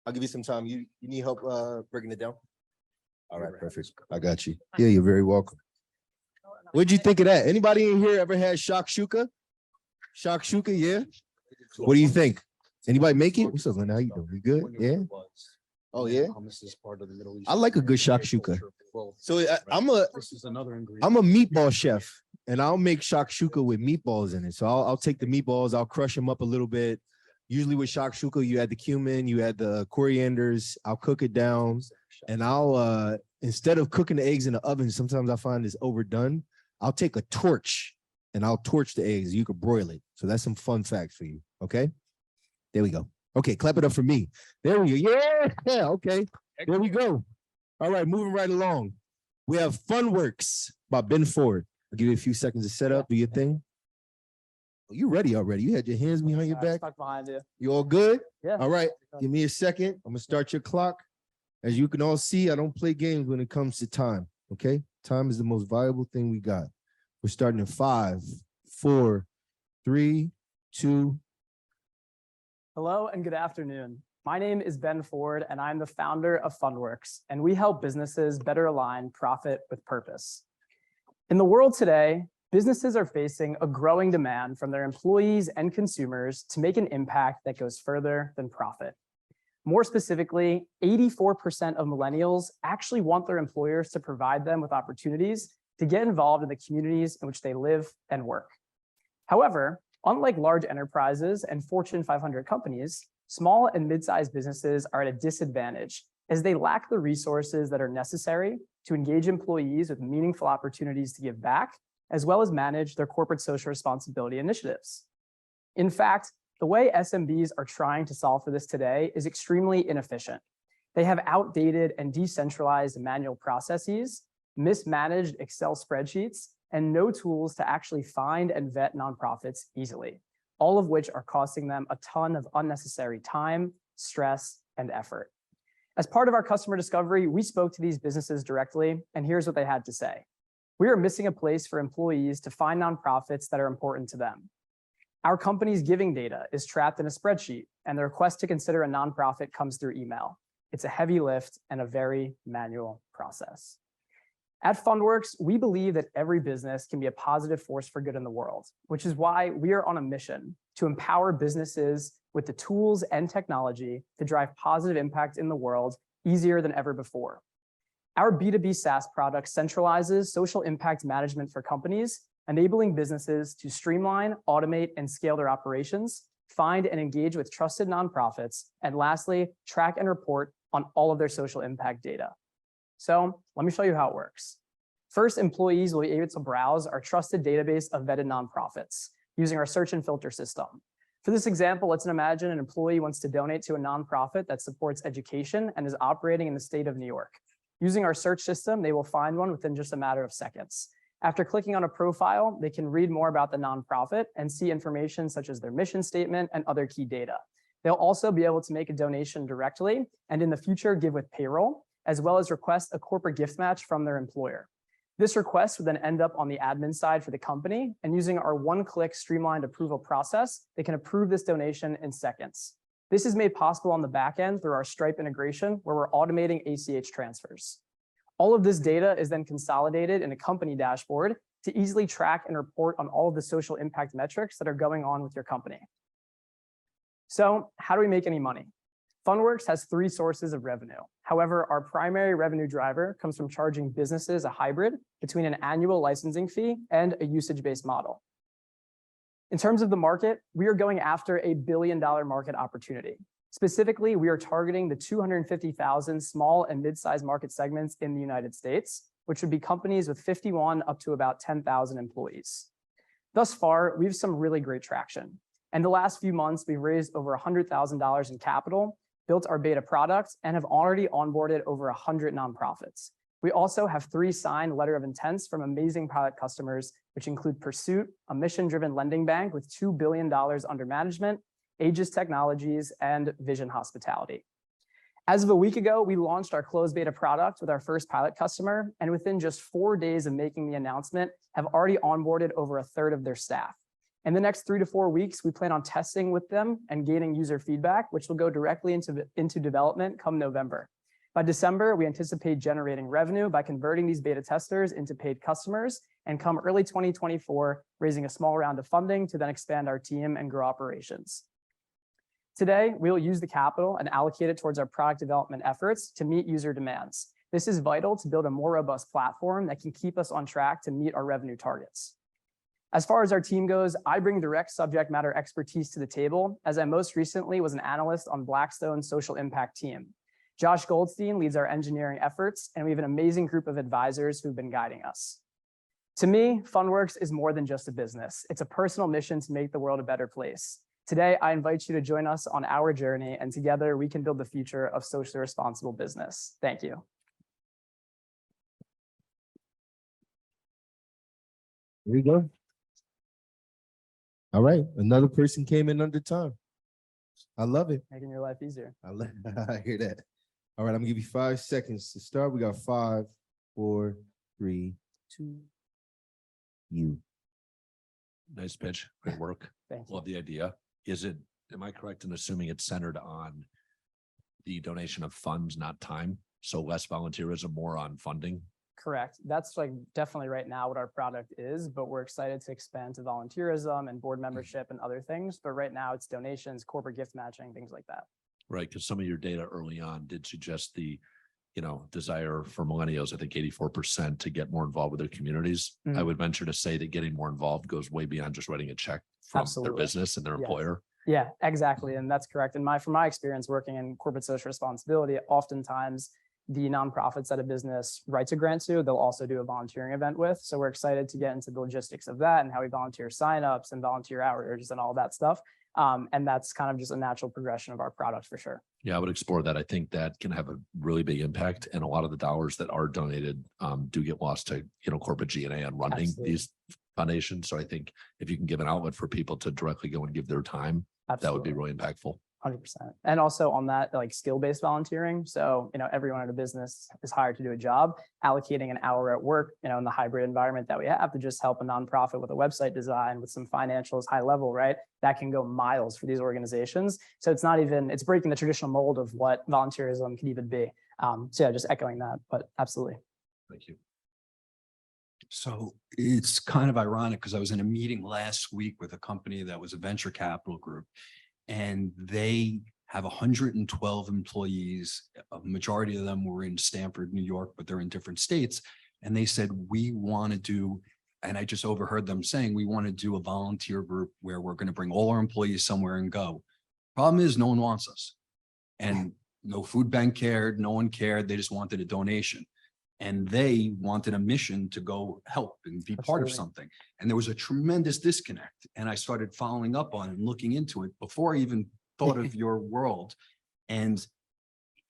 I'll give you some time. You need help breaking it down? All right, perfect. I got you. Yeah, you're very welcome. What'd you think of that? Anybody in here ever had shakshuka? Shakshuka, yeah. What do you think? Anybody make it? What's up, man? How you doing? You good? Yeah. Oh yeah. I like a good shakshuka. So I'm a meatball chef, and I'll make shakshuka with meatballs in it. So I'll take the meatballs, I'll crush them up a little bit. Usually with shakshuka, you add the cumin, you add the corianders. I'll cook it down, and I'll instead of cooking the eggs in the oven, sometimes I find it's overdone. I'll take a torch and I'll torch the eggs. You could broil it. So that's some fun facts for you. Okay. There we go. Okay, clap it up for me. There we go. Yeah. Okay. There we go. All right, moving right along. We have Funworks by Ben Ford. I'll give you a few seconds to set up, do your thing. Oh, you ready already? You had your hands behind your back. Stuck behind you. You all good? Yeah. All right. Give me a second. I'm gonna start your clock. As you can all see, I don't play games when it comes to time. Okay. Time is the most valuable thing we got. We're starting in 5, 4, 3, 2. Hello and good afternoon. My name is Ben Ford, and I'm the founder of Funworks, and we help businesses better align profit with purpose. In the world today, businesses are facing a growing demand from their employees and consumers to make an impact that goes further than profit. More specifically, 84% of millennials actually want their employers to provide them with opportunities to get involved in the communities in which they live and work. However, unlike large enterprises and Fortune 500 companies, small and mid-sized businesses are at a disadvantage as they lack the resources that are necessary to engage employees with meaningful opportunities to give back, as well as manage their corporate social responsibility initiatives. In fact, the way SMBs are trying to solve for this today is extremely inefficient. They have outdated and decentralized manual processes, mismanaged Excel spreadsheets, and no tools to actually find and vet nonprofits easily, all of which are costing them a ton of unnecessary time, stress, and effort. As part of our customer discovery, we spoke to these businesses directly, and here's what they had to say. We are missing a place for employees to find nonprofits that are important to them. Our company's giving data is trapped in a spreadsheet, and the request to consider a nonprofit comes through email. It's a heavy lift and a very manual process. At Funworks, we believe that every business can be a positive force for good in the world, which is why we are on a mission to empower businesses with the tools and technology to drive positive impact in the world easier than ever before. Our B2B SaaS product centralizes social impact management for companies, enabling businesses to streamline, automate, and scale their operations, find and engage with trusted nonprofits, and lastly, track and report on all of their social impact data. So let me show you how it works. First, employees will be able to browse our trusted database of vetted nonprofits using our search and filter system. For this example, let's imagine an employee wants to donate to a nonprofit that supports education and is operating in the state of New York. Using our search system, they will find one within just a matter of seconds. After clicking on a profile, they can read more about the nonprofit and see information such as their mission statement and other key data. They'll also be able to make a donation directly and in the future give with payroll, as well as request a corporate gift match from their employer. This request would then end up on the admin side for the company, and using our one-click streamlined approval process, they can approve this donation in seconds. This is made possible on the back end through our Stripe integration, where we're automating ACH transfers. All of this data is then consolidated in a company dashboard to easily track and report on all of the social impact metrics that are going on with your company. So how do we make any money? Funworks has three sources of revenue. However, our primary revenue driver comes from charging businesses a hybrid between an annual licensing fee and a usage-based model. In terms of the market, we are going after a $1 billion market opportunity. Specifically, we are targeting the 250,000 small and mid-sized market segments in the United States, which would be companies with 51 up to about 10,000 employees. Thus far, we have some really great traction. In the last few months, we've raised over $100,000 in capital, built our beta product, and have already onboarded over 100 nonprofits. We also have 3 signed letter of intents from amazing pilot customers, which include Pursuit, a mission-driven lending bank with $2 billion under management, Aegis Technologies, and Vision Hospitality. As of a week ago, we launched our closed beta product with our first pilot customer, and within just 4 days of making the announcement, have already onboarded over 1/3 of their staff. In the next 3 to 4 weeks, we plan on testing with them and gaining user feedback, which will go directly into development come November. By December, we anticipate generating revenue by converting these beta testers into paid customers, and come early 2024, raising a small round of funding to then expand our team and grow operations. Today, we will use the capital and allocate it towards our product development efforts to meet user demands. This is vital to build a more robust platform that can keep us on track to meet our revenue targets. As far as our team goes, I bring direct subject matter expertise to the table, as I most recently was an analyst on Blackstone's social impact team. Josh Goldstein leads our engineering efforts, and we have an amazing group of advisors who've been guiding us. To me, Funworks is more than just a business. It's a personal mission to make the world a better place. Today, I invite you to join us on our journey, and together we can build the future of socially responsible business. Thank you. There you go. All right, another person came in under time. I love it. Making your life easier. I hear that. All right, I'm gonna give you 5 seconds to start. We got 5, 4, 3, 2. You. Nice pitch. Great work. Thank you. Love the idea. Am I correct in assuming it's centered on the donation of funds, not time? So less volunteerism, more on funding? Correct. That's like definitely right now what our product is, but we're excited to expand to volunteerism and board membership and other things. But right now it's donations, corporate gift matching, things like that. Right, because some of your data early on did suggest the, desire for millennials, I think 84% to get more involved with their communities. I would venture to say that getting more involved goes way beyond just writing a check from Absolutely. their business and their Yes. employer. Yeah, exactly. And that's correct. And from my experience working in corporate social responsibility, oftentimes the nonprofits that a business writes a grant to, they'll also do a volunteering event with. So we're excited to get into the logistics of that and how we volunteer signups and volunteer hours and all that stuff. And that's kind of just a natural progression of our product for sure. Yeah, I would explore that. I think that can have a really big impact, and a lot of the dollars that are donated do get lost to corporate G&A on running Absolutely. these foundations. So I think if you can give an outlet for people to directly go and give their time, that would be really impactful. 100%. And also on that, like skill-based volunteering. So, everyone at a business is hired to do a job, allocating an hour at work, in the hybrid environment that we have to just help a nonprofit with a website design, with some financials, high level, right? That can go miles for these organizations. So it's breaking the traditional mold of what volunteerism can even be. So yeah, just echoing that, but absolutely. Thank you. So it's kind of ironic because I was in a meeting last week with a company that was a venture capital group, and they have 112 employees. A majority of them were in Stamford, New York, but they're in different states. And they said, we want to do, and I just overheard them saying, we want to do a volunteer group where we're going to bring all our employees somewhere and go. Problem is, no one wants us. And no food bank cared, no one cared. They just wanted a donation. And they wanted a mission to go help and be part of something. And there was a tremendous disconnect. And I started following up on it and looking into it before I even thought of your world. And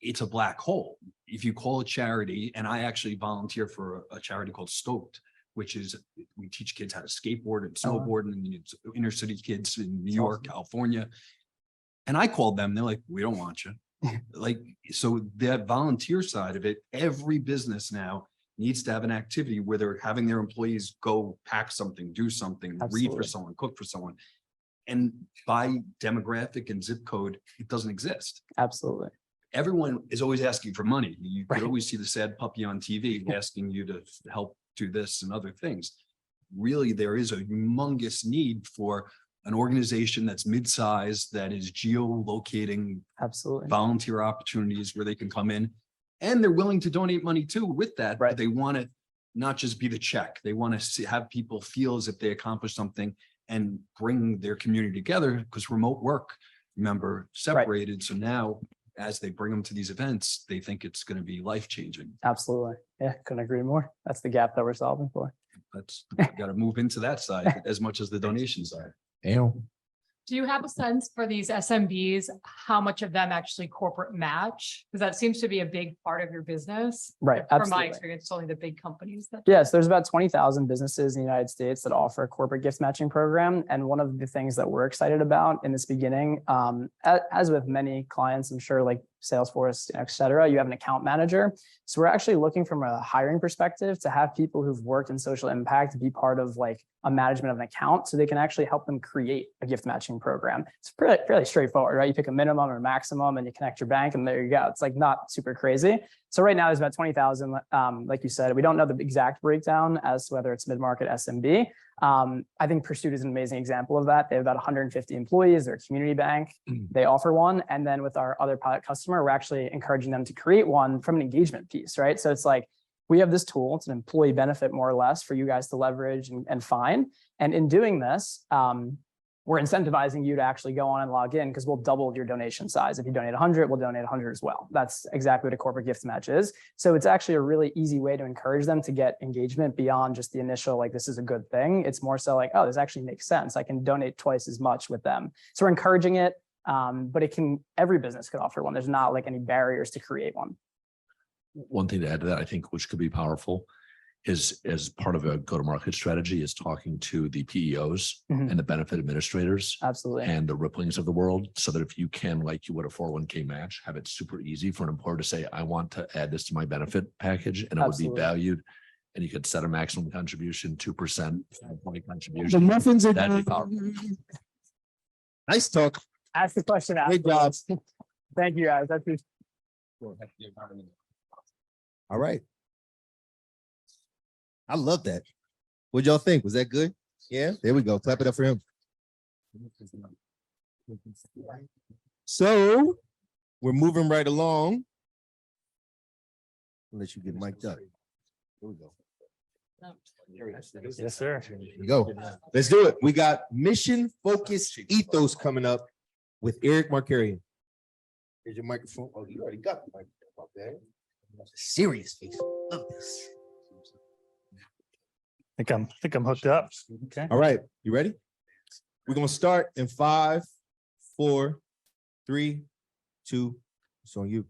it's a black hole. If you call it charity, and I actually volunteer for a charity called Stoked, which is, we teach kids how to skateboard and snowboard, and it's inner city kids in New York, California. And I called them, they're like, we don't want you. So that volunteer side of it, every business now needs to have an activity where they're having their employees go pack something, do something, read for someone, cook for someone. And by demographic and zip code, it doesn't exist. Absolutely. Everyone is always asking for money. You could always see the sad puppy on TV asking you to help do this and other things. Really, there is a humongous need for an organization that's mid-sized, that is geolocating Absolutely. volunteer opportunities where they can come in. And they're willing to donate money too with that, Right. but they want to not just be the check. They want to have people feel as if they accomplished something and bring their community together, because remote work, remember, separated. So now as they bring them to these events, they think it's going to be life-changing. Absolutely. Yeah, couldn't agree more. That's the gap that we're solving for. That's got to move into that side as much as the donation side. Do you have a sense for these SMBs, how much of them actually corporate match? Because that seems to be a big part of your business. Right, From my absolutely. experience, it's only the big companies that. Yes, there's about 20,000 businesses in the United States that offer a corporate gift matching program. And one of the things that we're excited about in this beginning, as with many clients, I'm sure like Salesforce, et cetera, you have an account manager. So we're actually looking from a hiring perspective to have people who've worked in social impact be part of like a management of an account, so they can actually help them create a gift matching program. It's fairly straightforward, right? You pick a minimum or maximum and you connect your bank and there you go. It's like not super crazy. So right now there's about 20,000, like you said. We don't know the exact breakdown as to whether it's mid-market SMB. I think Pursuit is an amazing example of that. They have about 150 employees. They're a community bank. They offer one. And then with our other pilot customer, we're actually encouraging them to create one from an engagement piece, right? So it's like, we have this tool, it's an employee benefit more or less for you guys to leverage and find. And in doing this, we're incentivizing you to actually go on and log in, because we'll double your donation size. If you donate 100, we'll donate 100 as well. That's exactly what a corporate gift match is. So it's actually a really easy way to encourage them to get engagement beyond just the initial, like, this is a good thing. It's more so like, oh, this actually makes sense. I can donate twice as much with them. So we're encouraging it, but every business could offer one. There's not like any barriers to create one. One thing to add to that, I think, which could be powerful, is as part of a go-to-market strategy, is talking to the PEOs and the benefit administrators Absolutely. and the Ripplings of the world, so that if you can, like you would a 401k match, have it super easy for an employer to say, I want to add this to my benefit package, and it Absolutely. would be valued. And you could set a maximum contribution, 2% employee The contribution. muffins are That'd be done. powerful. Nice talk. Ask the question. Great job. Thank you, guys. That's All right. I love that. What'd y'all think? Was that good? Yeah, there we go. Clap it up for him. So we're moving right along. I'll let you get mic'd up. Here we go. Yes, sir. Here we go. Let's do it. We got mission focused ethos coming up with Eric Markarian. Here's your microphone. Oh, you already got the microphone up there. Serious face. Love this. I think I'm hooked up. Okay. All right, you ready? We're gonna start in 5, 4, 3, 2. It's on you.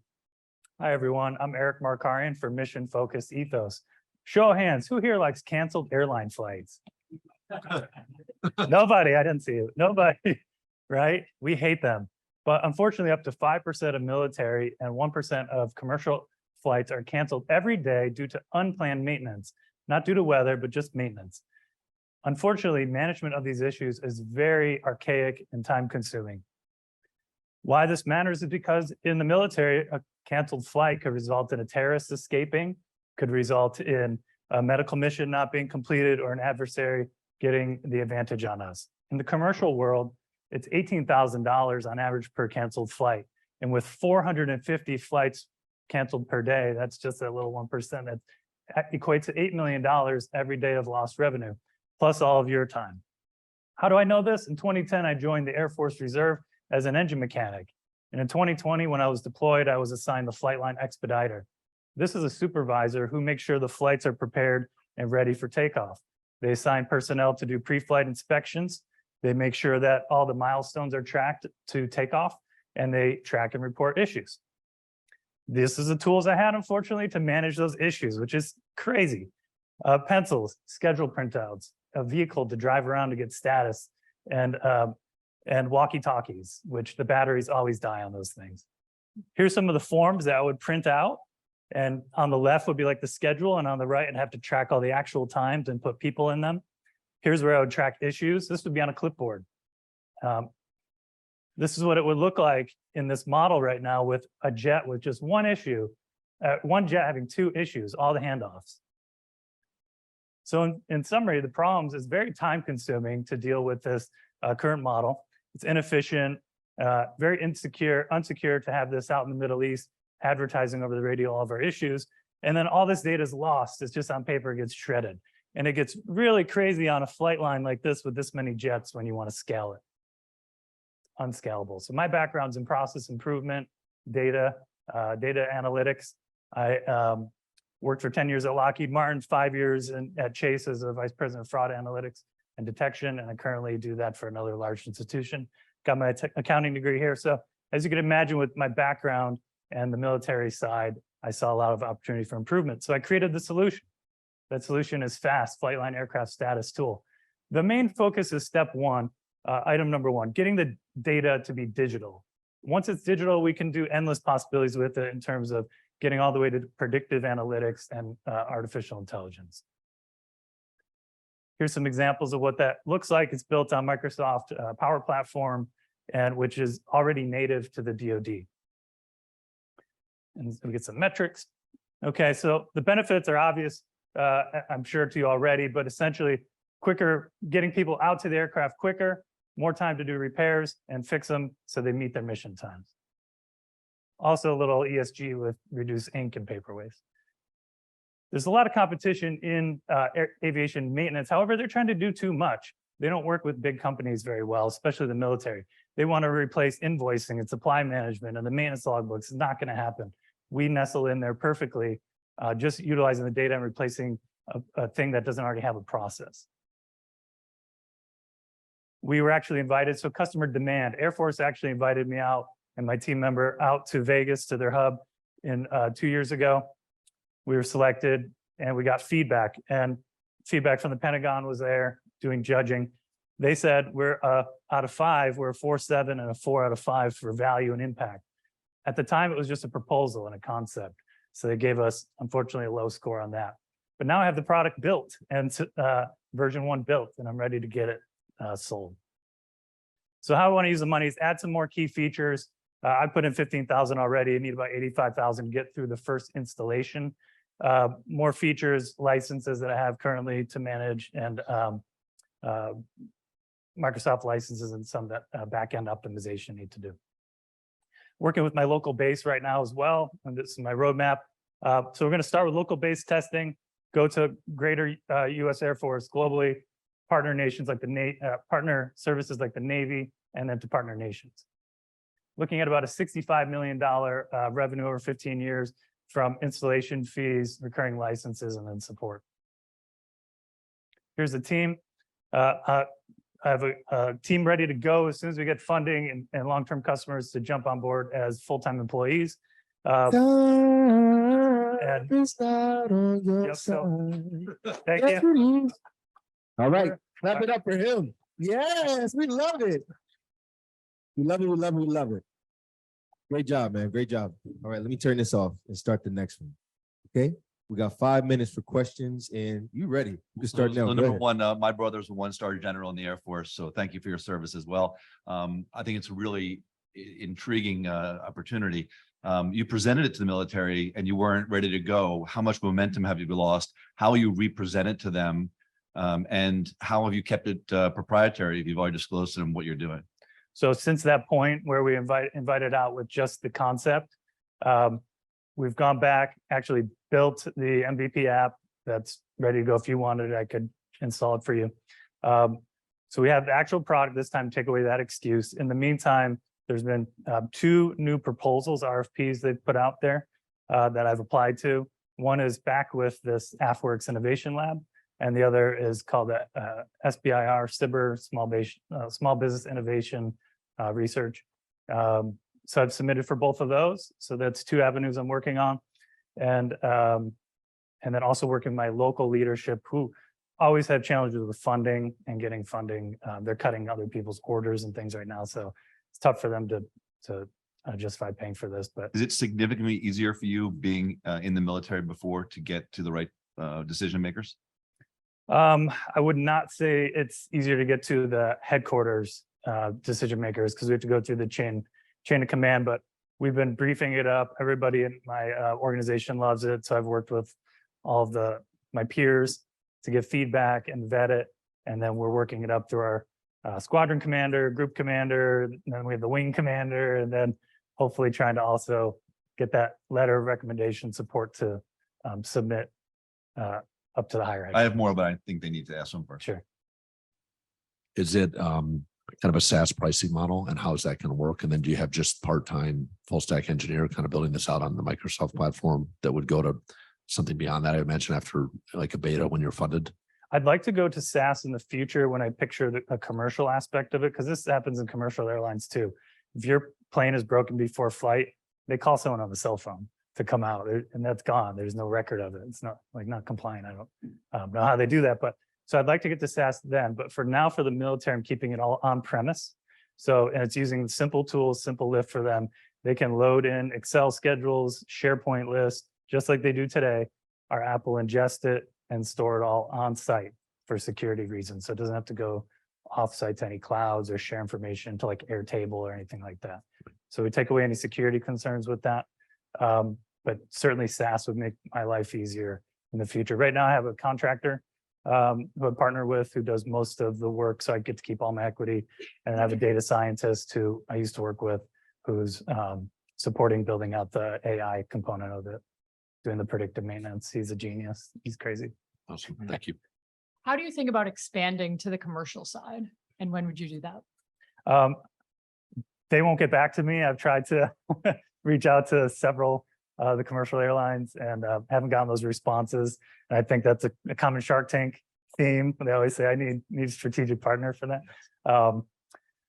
Hi, everyone. I'm Eric Markarian for Mission Focused Ethos. Show of hands, who here likes canceled airline flights? Nobody, I didn't see it. Nobody, right? We hate them. But unfortunately, up to 5% of military and 1% of commercial flights are canceled every day due to unplanned maintenance, not due to weather, but just maintenance. Unfortunately, management of these issues is very archaic and time consuming. Why this matters is because in the military, a canceled flight could result in a terrorist escaping, could result in a medical mission not being completed, or an adversary getting the advantage on us. In the commercial world, it's $18,000 on average per canceled flight. And with 450 flights canceled per day, that's just a little 1%. That equates to $8 million every day of lost revenue, plus all of your time. How do I know this? In 2010, I joined the Air Force Reserve as an engine mechanic. And in 2020, when I was deployed, I was assigned the flight line expediter. This is a supervisor who makes sure the flights are prepared and ready for takeoff. They assign personnel to do pre-flight inspections. They make sure that all the milestones are tracked to takeoff, and they track and report issues. This is the tools I had, unfortunately, to manage those issues, which is crazy. Pencils, schedule printouts, a vehicle to drive around to get status, and walkie-talkies, which the batteries always die on those things. Here's some of the forms that I would print out. And on the left would be like the schedule, and on the right, I'd have to track all the actual times and put people in them. Here's where I would track issues. This would be on a clipboard. This is what it would look like in this model right now with a jet with just one issue, one jet having 2 issues, all the handoffs. So in summary, the problems is very time consuming to deal with this current model. It's inefficient, very unsecure to have this out in the Middle East, advertising over the radio all of our issues. And then all this data is lost. It's just on paper, it gets shredded. And it gets really crazy on a flight line like this with this many jets when you want to scale it. Unscalable. So my background's in process improvement, data analytics. I worked for 10 years at Lockheed Martin, 5 years at Chase as a vice president of fraud analytics and detection. And I currently do that for another large institution. Got my accounting degree here. So as you can imagine, with my background and the military side, I saw a lot of opportunity for improvement. So I created the solution. That solution is FAST, Flight Line Aircraft Status Tool. The main focus is step one, item number one, getting the data to be digital. Once it's digital, we can do endless possibilities with it in terms of getting all the way to predictive analytics and artificial intelligence. Here's some examples of what that looks like. It's built on Microsoft Power Platform, and which is already native to the DoD. And we get some metrics. Okay, so the benefits are obvious, I'm sure to you already, but essentially quicker, getting people out to the aircraft quicker, more time to do repairs and fix them so they meet their mission times. Also a little ESG with reduced ink and paper waste. There's a lot of competition in aviation maintenance. However, they're trying to do too much. They don't work with big companies very well, especially the military. They want to replace invoicing and supply management, and the maintenance logbooks. It's not going to happen. We nestle in there perfectly, just utilizing the data and replacing a thing that doesn't already have a process. We were actually invited, so customer demand. Air Force actually invited me out and my team member out to Vegas to their hub in 2 years ago. We were selected and we got feedback, and feedback from the Pentagon was there doing judging. They said we're out of 5, we're a 4.7 and a 4 out of 5 for value and impact. At the time, it was just a proposal and a concept. So they gave us, unfortunately, a low score on that. But now I have the product built and version 1 built, and I'm ready to get it sold. So how I want to use the money is add some more key features. I put in 15,000 already. I need about 85,000 to get through the first installation. More features, licenses that I have currently to manage, and Microsoft licenses and some that back-end optimization need to do. Working with my local base right now as well, and this is my roadmap. So we're going to start with local base testing, go to greater U.S. Air Force globally, partner nations like the partner services like the Navy, and then to partner nations. Looking at about a $65 million revenue over 15 years from installation fees, recurring licenses, and then support. Here's the team. I have a team ready to go as soon as we get funding and long-term customers to jump on board as full-time employees. Thank you. All right, clap it up for him. Yes, we love it. We love it, we love it, we love it. Great job, man, great job. All right, let me turn this off and start the next one, okay? We got 5 minutes for questions, and you ready? You can start now. So number one, my brother's a 1-star general in the Air Force, so thank you for your service as well. I think it's a really intriguing opportunity. You presented it to the military and you weren't ready to go. How much momentum have you lost? How will you represent it to them? And how have you kept it proprietary if you've already disclosed to them what you're doing? So since that point where we invited out with just the concept, we've gone back, actually built the MVP app that's ready to go. If you wanted it, I could install it for you. So we have the actual product this time, take away that excuse. In the meantime, there's been 2 new proposals, RFPs they've put out there that I've applied to. One is back with this AFWorks Innovation Lab, and the other is called the SBIR, SBIR, Small Business Innovation Research. So I've submitted for both of those. So that's 2 avenues I'm working on. And then also working with my local leadership who always have challenges with funding and getting funding. They're cutting other people's orders and things right now. So it's tough for them to justify paying for this. But is it significantly easier for you being in the military before to get to the right decision makers? I would not say it's easier to get to the headquarters decision makers because we have to go through the chain of command, but we've been briefing it up. Everybody in my organization loves it. So I've worked with all of my peers to give feedback and vet it. And then we're working it up through squadron commander, group commander, and then we have the wing commander, and then hopefully trying to also get that letter of recommendation support to submit up to the higher. I have more, but I think they need to ask them first. Sure. Is it kind of a SaaS pricing model, and how is that going to work? And then do you have just part-time full stack engineer kind of building this out on the Microsoft platform that would go to something beyond that? I imagine after like a beta when you're funded. I'd like to go to SaaS in the future when I picture a commercial aspect of it, because this happens in commercial airlines too. If your plane is broken before flight, they call someone on the cell phone to come out, and that's gone. There's no record of it. It's not compliant. I don't know how they do that, but so I'd like to get to SaaS then. But for now, for the military, I'm keeping it all on premise. So, and it's using simple tools, simple lift for them. They can load in Excel schedules, SharePoint list, just like they do today. Our app will ingest it and store it all on site for security reasons. So it doesn't have to go off-site to any clouds or share information to like Airtable or anything like that. So we take away any security concerns with that. But certainly SaaS would make my life easier in the future. Right now I have a contractor who I partner with who does most of the work. So I get to keep all my equity. And I have a data scientist who I used to work with who's supporting building out the AI component of it, doing the predictive maintenance. He's a genius. He's crazy. Awesome. Thank you. How do you think about expanding to the commercial side? And when would you do that? They won't get back to me. I've tried to reach out to several the commercial airlines and haven't gotten those responses. And I think that's a common Shark Tank theme. They always say I need a strategic partner for that.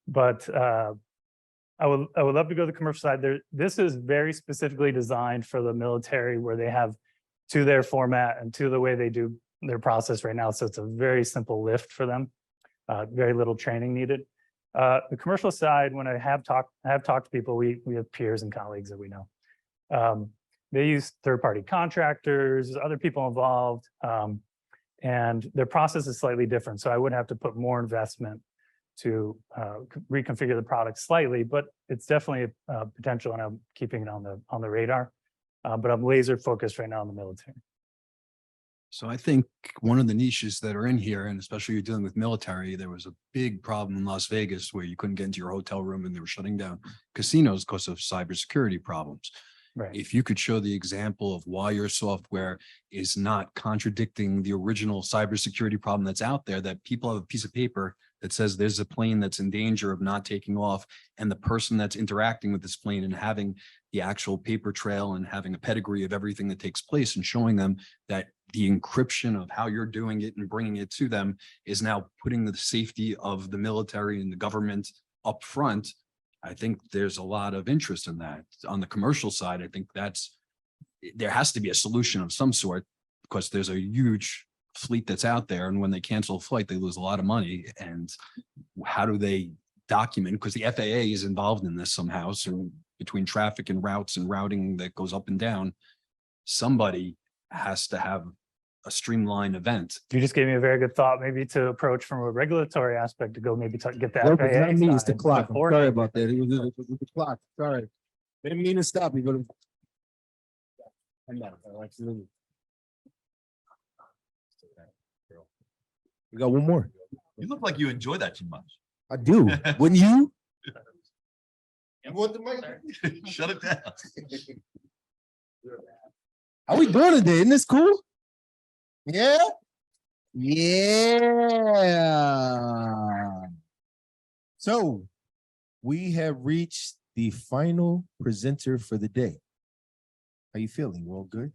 But I would love to go to the commercial side. This is very specifically designed for the military, where they have to their format and to the way they do their process right now. So it's a very simple lift for them. Very little training needed. The commercial side, when I have talked to people, we have peers and colleagues that we know. They use third-party contractors, other people involved, and their process is slightly different. So I would have to put more investment to reconfigure the product slightly, but it's definitely a potential, and I'm keeping it on the radar. But I'm laser focused right now on the military. So I think one of the niches that are in here, and especially you're dealing with military, there was a big problem in Las Vegas where you couldn't get into your hotel room and they were shutting down casinos because of cybersecurity problems. Right. If you could show the example of why your software is not contradicting the original cybersecurity problem that's out there, that people have a piece of paper that says there's a plane that's in danger of not taking off, and the person that's interacting with this plane and having the actual paper trail and having a pedigree of everything that takes place, and showing them that the encryption of how you're doing it and bringing it to them is now putting the safety of the military and the government up front. I think there's a lot of interest in that. On the commercial side, I think there has to be a solution of some sort, because there's a huge fleet that's out there, and when they cancel a flight, they lose a lot of money. And how do they document? Because the FAA is involved in this somehow. So between traffic and routes and routing that goes up and down, somebody has to have a streamlined event. You just gave me a very good thought, maybe to approach from a regulatory aspect to go maybe get that. Nope, it's not me, it's the clock. I'm sorry about that. It was the clock. Sorry. Didn't mean to stop you, but we got one more. You look like you enjoy that too much. I do. Wouldn't you? You want the mic? Shut it down. How we doing today? Isn't this cool? Yeah. Yeah. So we have reached the final presenter for the day. How you feeling? You all good?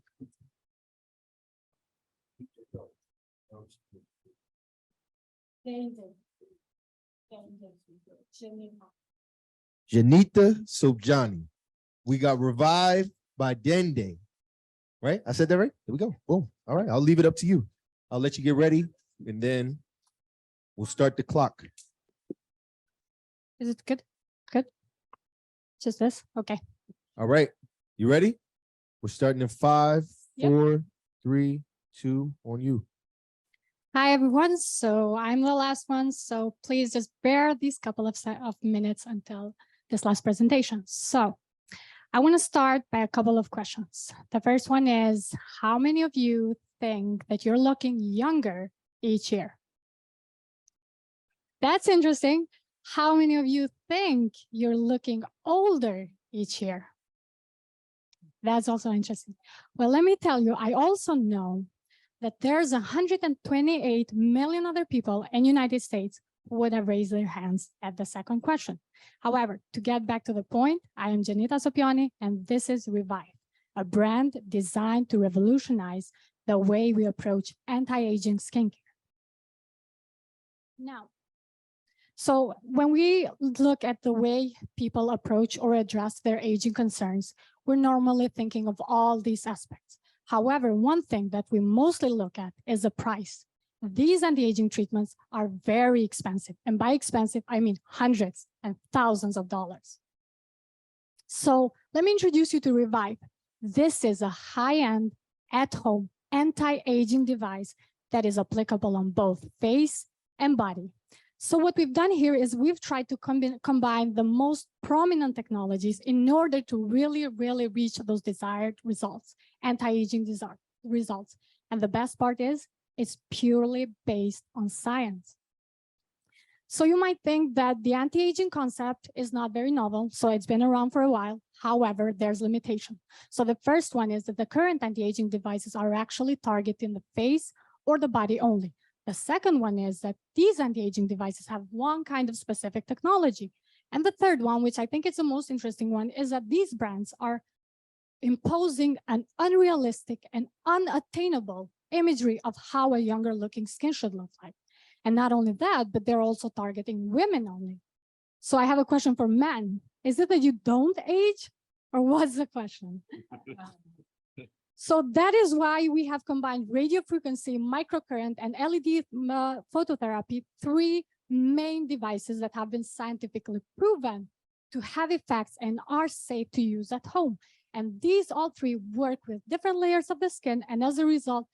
Janita Sobjani. We got revived by Dende. Right? I said that right? There we go. Boom. All right. I'll leave it up to you. I'll let you get ready, and then we'll start the clock. Is it good? Good. Just this? Okay. All right. You ready? We're starting in 5, Yep. 4, 3, 2, on you. Hi, everyone. So I'm the last one. So please just bear these couple of minutes until this last presentation. So I want to start by a couple of questions. The first one is, how many of you think that you're looking younger each year? That's interesting. How many of you think you're looking older each year? That's also interesting. Well, let me tell you, I also know that there's 128 million other people in the United States who would have raised their hands at the second question. However, to get back to the point, I am Janita Sopioni, and this is Revive, a brand designed to revolutionize the way we approach anti-aging skincare. Now, so when we look at the way people approach or address their aging concerns, we're normally thinking of all these aspects. However, one thing that we mostly look at is the price. These anti-aging treatments are very expensive. And by expensive, I mean hundreds and thousands of dollars. So let me introduce you to Revive. This is a high-end, at-home, anti-aging device that is applicable on both face and body. So what we've done here is we've tried to combine the most prominent technologies in order to really reach those desired results, anti-aging results. And the best part is it's purely based on science. So you might think that the anti-aging concept is not very novel, so it's been around for a while. However, there's limitation. So the first one is that the current anti-aging devices are actually targeting the face or the body only. The second one is that these anti-aging devices have one kind of specific technology. And the third one, which I think is the most interesting one, is that these brands are imposing an unrealistic and unattainable imagery of how a younger looking skin should look like. And not only that, but they're also targeting women only. So I have a question for men. Is it that you don't age, or what's the question? So that is why we have combined radio frequency, microcurrent, and LED phototherapy, three main devices that have been scientifically proven to have effects and are safe to use at home. And these all three work with different layers of the skin, and as a result,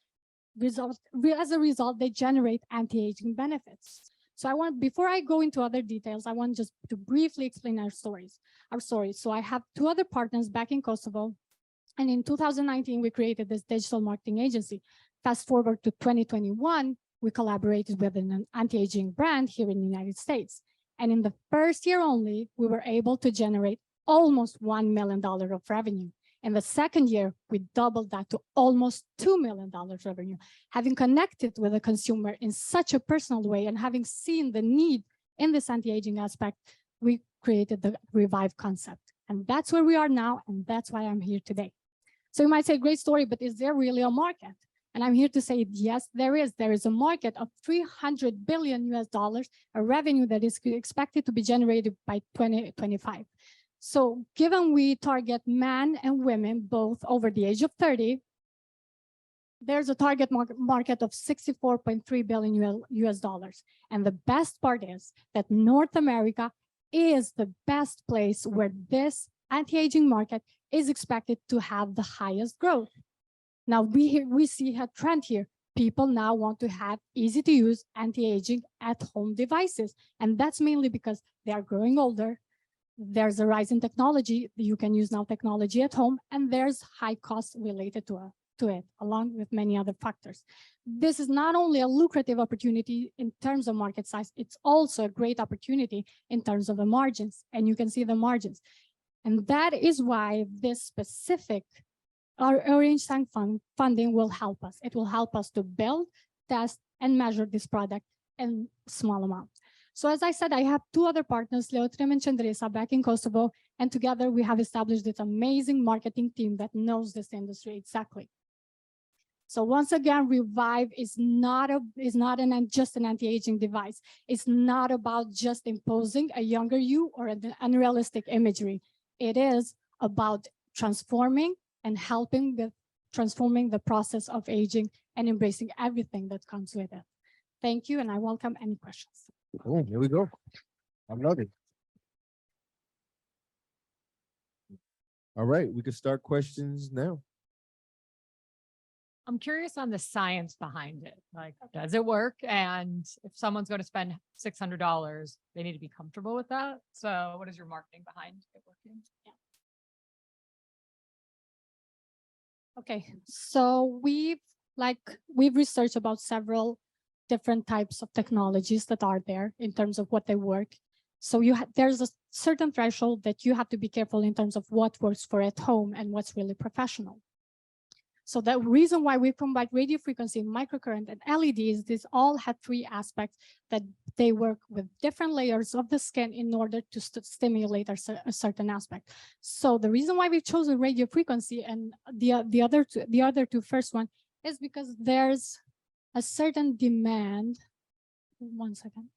they generate anti-aging benefits. So before I go into other details, I want just to briefly explain our story. So I have two other partners back in Kosovo. And in 2019, we created this digital marketing agency. Fast forward to 2021, we collaborated with an anti-aging brand here in the United States. And in the first year only, we were able to generate almost $1 million of revenue. In the second year, we doubled that to almost $2 million revenue. Having connected with the consumer in such a personal way and having seen the need in this anti-aging aspect, we created the Revive concept. And that's where we are now, and that's why I'm here today. So you might say, great story, but is there really a market? And I'm here to say, yes, there is. There is a market of $300 billion a revenue that is expected to be generated by 2025. So given we target men and women both over the age of 30, there's a target market of $64.3 billion. And the best part is that North America is the best place where this anti-aging market is expected to have the highest growth. Now we see a trend here. People now want to have easy to use anti-aging at home devices. And that's mainly because they are growing older. There's a rise in technology. You can use now technology at home, and there's high costs related to it, along with many other factors. This is not only a lucrative opportunity in terms of market size, it's also a great opportunity in terms of the margins, and you can see the margins. And that is why this specific Orange Tank funding will help us. It will help us to build, test, and measure this product in small amounts. So as I said, I have two other partners, Leotrim and Chandresa, back in Kosovo, and together we have established this amazing marketing team that knows this industry exactly. So once again, Revive is not just an anti-aging device. It's not about just imposing a younger you or an unrealistic imagery. It is about transforming and helping with transforming the process of aging and embracing everything that comes with it. Thank you, and I welcome any questions. Oh, here we go. I love it. All right, we can start questions now. I'm curious on the science behind it. Like, does it work? And if someone's going to spend $600, they need to be comfortable with that. So what is your marketing behind it working? Yeah. Okay, so we've researched about several different types of technologies that are there in terms of what they work. So there's a certain threshold that you have to be careful in terms of what works for at home and what's really professional. So the reason why we combine radio frequency, microcurrent, and LEDs, these all have three aspects that they work with different layers of the skin in order to stimulate a certain aspect. So the reason why we've chosen radio frequency and the other two first one is because there's a certain demand. 1 second.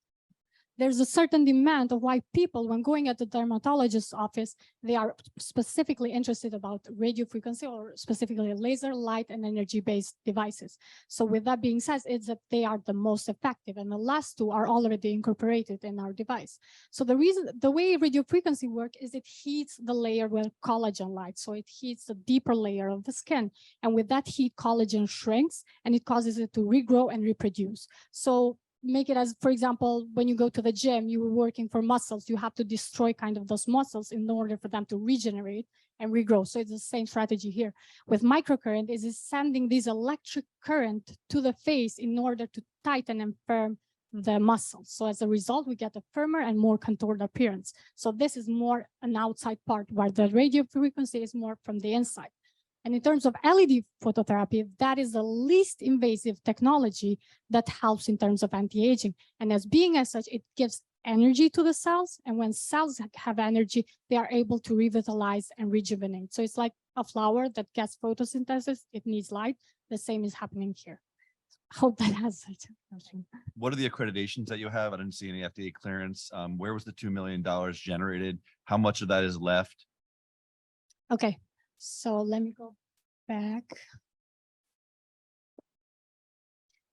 There's a certain demand of why people, when going at the dermatologist's office, they are specifically interested about radio frequency or specifically laser, light, and energy-based devices. So with that being said, it's that they are the most effective, and the last two are already incorporated in our device. So the way radio frequency works is it heats the layer with collagen light. So it heats the deeper layer of the skin. And with that heat, collagen shrinks and it causes it to regrow and reproduce. So make it as, for example, when you go to the gym, you were working for muscles, you have to destroy kind of those muscles in order for them to regenerate and regrow. So it's the same strategy here. With microcurrent, is sending this electric current to the face in order to tighten and firm the muscles. So as a result, we get a firmer and more contoured appearance. So this is more an outside part, where the radio frequency is more from the inside. And in terms of LED phototherapy, that is the least invasive technology that helps in terms of anti-aging. And as such, it gives energy to the cells. And when cells have energy, they are able to revitalize and rejuvenate. So it's like a flower that gets photosynthesis, it needs light. The same is happening here. Hope that has such a question. What are the accreditations that you have? I didn't see any FDA clearance. Where was the $2 million generated? How much of that is left? Okay, so let me go back.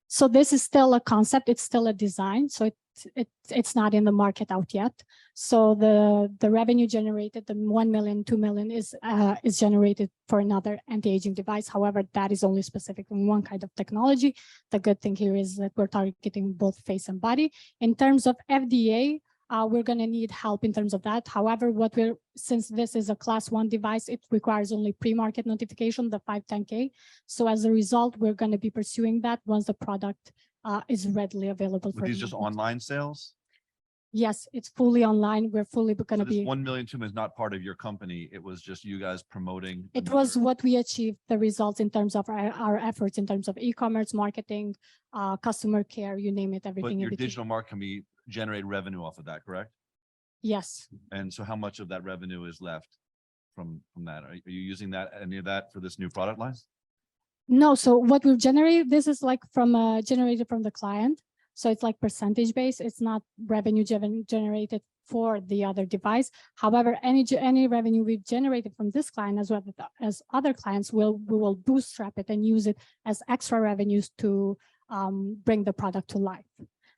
So this is still a concept, it's still a design, so it's not in the market out yet. So the revenue generated, the 1 million, 2 million is generated for another anti-aging device. However, that is only specific in one kind of technology. The good thing here is that we're targeting both face and body. In terms of FDA, we're going to need help in terms of that. However, since this is a class 1 device, it requires only pre-market notification, the 510K. So as a result, we're going to be pursuing that once the product is readily available. Were these just online sales? Yes, it's fully online. We're fully going to This be. 1 million $2 million is not part of your company. It was just you guys promoting. It was what we achieved, the results in terms of our efforts in terms of e-commerce, marketing, customer care, you name it, everything. But your digital market can be generate revenue off of that, correct? Yes. And so how much of that revenue is left from that? Are you using any of that for this new product line? No, so what we've generated, this is like generated from the client. So it's like percentage based. It's not revenue generated for the other device. However, any revenue we've generated from this client as well as other clients, we will bootstrap it and use it as extra revenues to bring the product to life.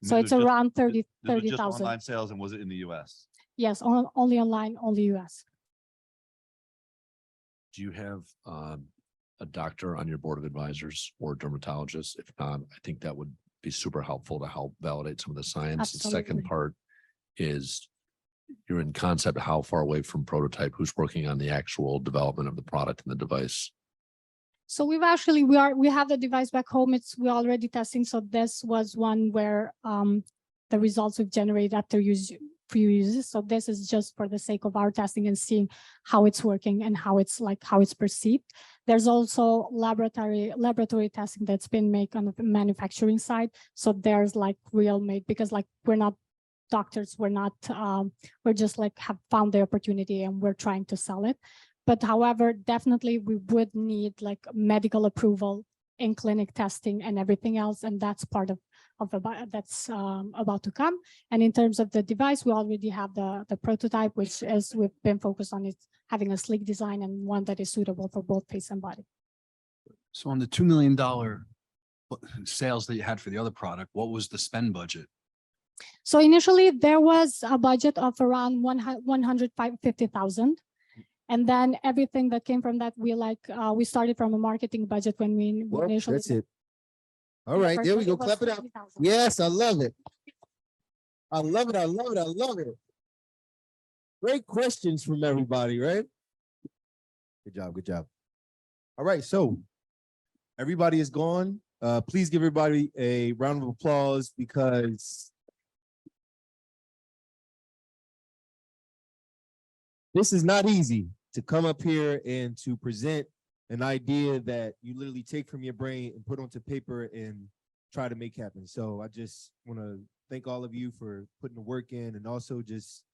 So it's around 30,000. Online sales, and was it in the US? Yes, only online, only US. Do you have a doctor on your board of advisors or dermatologist? If not, I think that would be super helpful to help validate some of the science. The second part is you're in concept, how far away from prototype, who's working on the actual development of the product and the device? So we have the device back home. We're already testing. So this was one where the results we've generated after few uses. So this is just for the sake of our testing and seeing how it's working and how it's perceived. There's also laboratory testing that's been made on the manufacturing side. So there's like real made, because like we're not doctors, we're just like have found the opportunity and we're trying to sell it. But however, definitely we would need like medical approval in clinic testing and everything else. And that's part of that's about to come. And in terms of the device, we already have the prototype, which is we've been focused on it having a sleek design and one that is suitable for both face and body. So on the $2 million sales that you had for the other product, what was the spend budget? So initially there was a budget of around 150,000. And then everything that came from that, we started from a marketing budget when we initially. That's it. All right, there we go. Clap it up. Yes, I love it. I love it. I love it. I love it. Great questions from everybody, right? Good job. Good job. All right, so everybody is gone. Please give everybody a round of applause because this is not easy to come up here and to present an idea that you literally take from your brain and put onto paper and try to make happen. So I just want to thank all of you for putting the work in and also just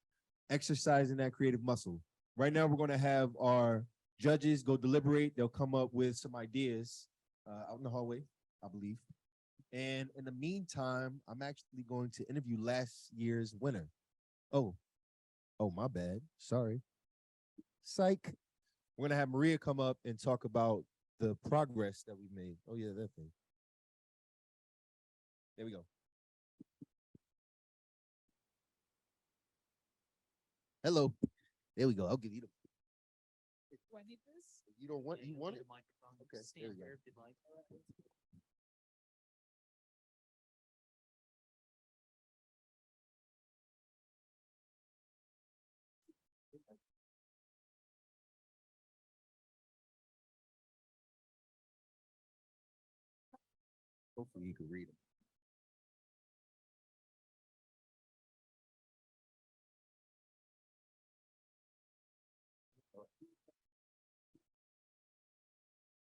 exercising that creative muscle. Right now, we're going to have our judges go deliberate. They'll come up with some ideas out in the hallway, I believe. And in the meantime, I'm actually going to interview last year's winner. Oh, my bad. Sorry. Psych. We're going to have Maria come up and talk about the progress that we made. Oh, yeah, that thing. There we go. Hello. There we go. I'll give you the. Do I need this? You don't want, Yeah, you want need it? a microphone. Okay, Stand there we go. there if you'd like. Hopefully you can read them.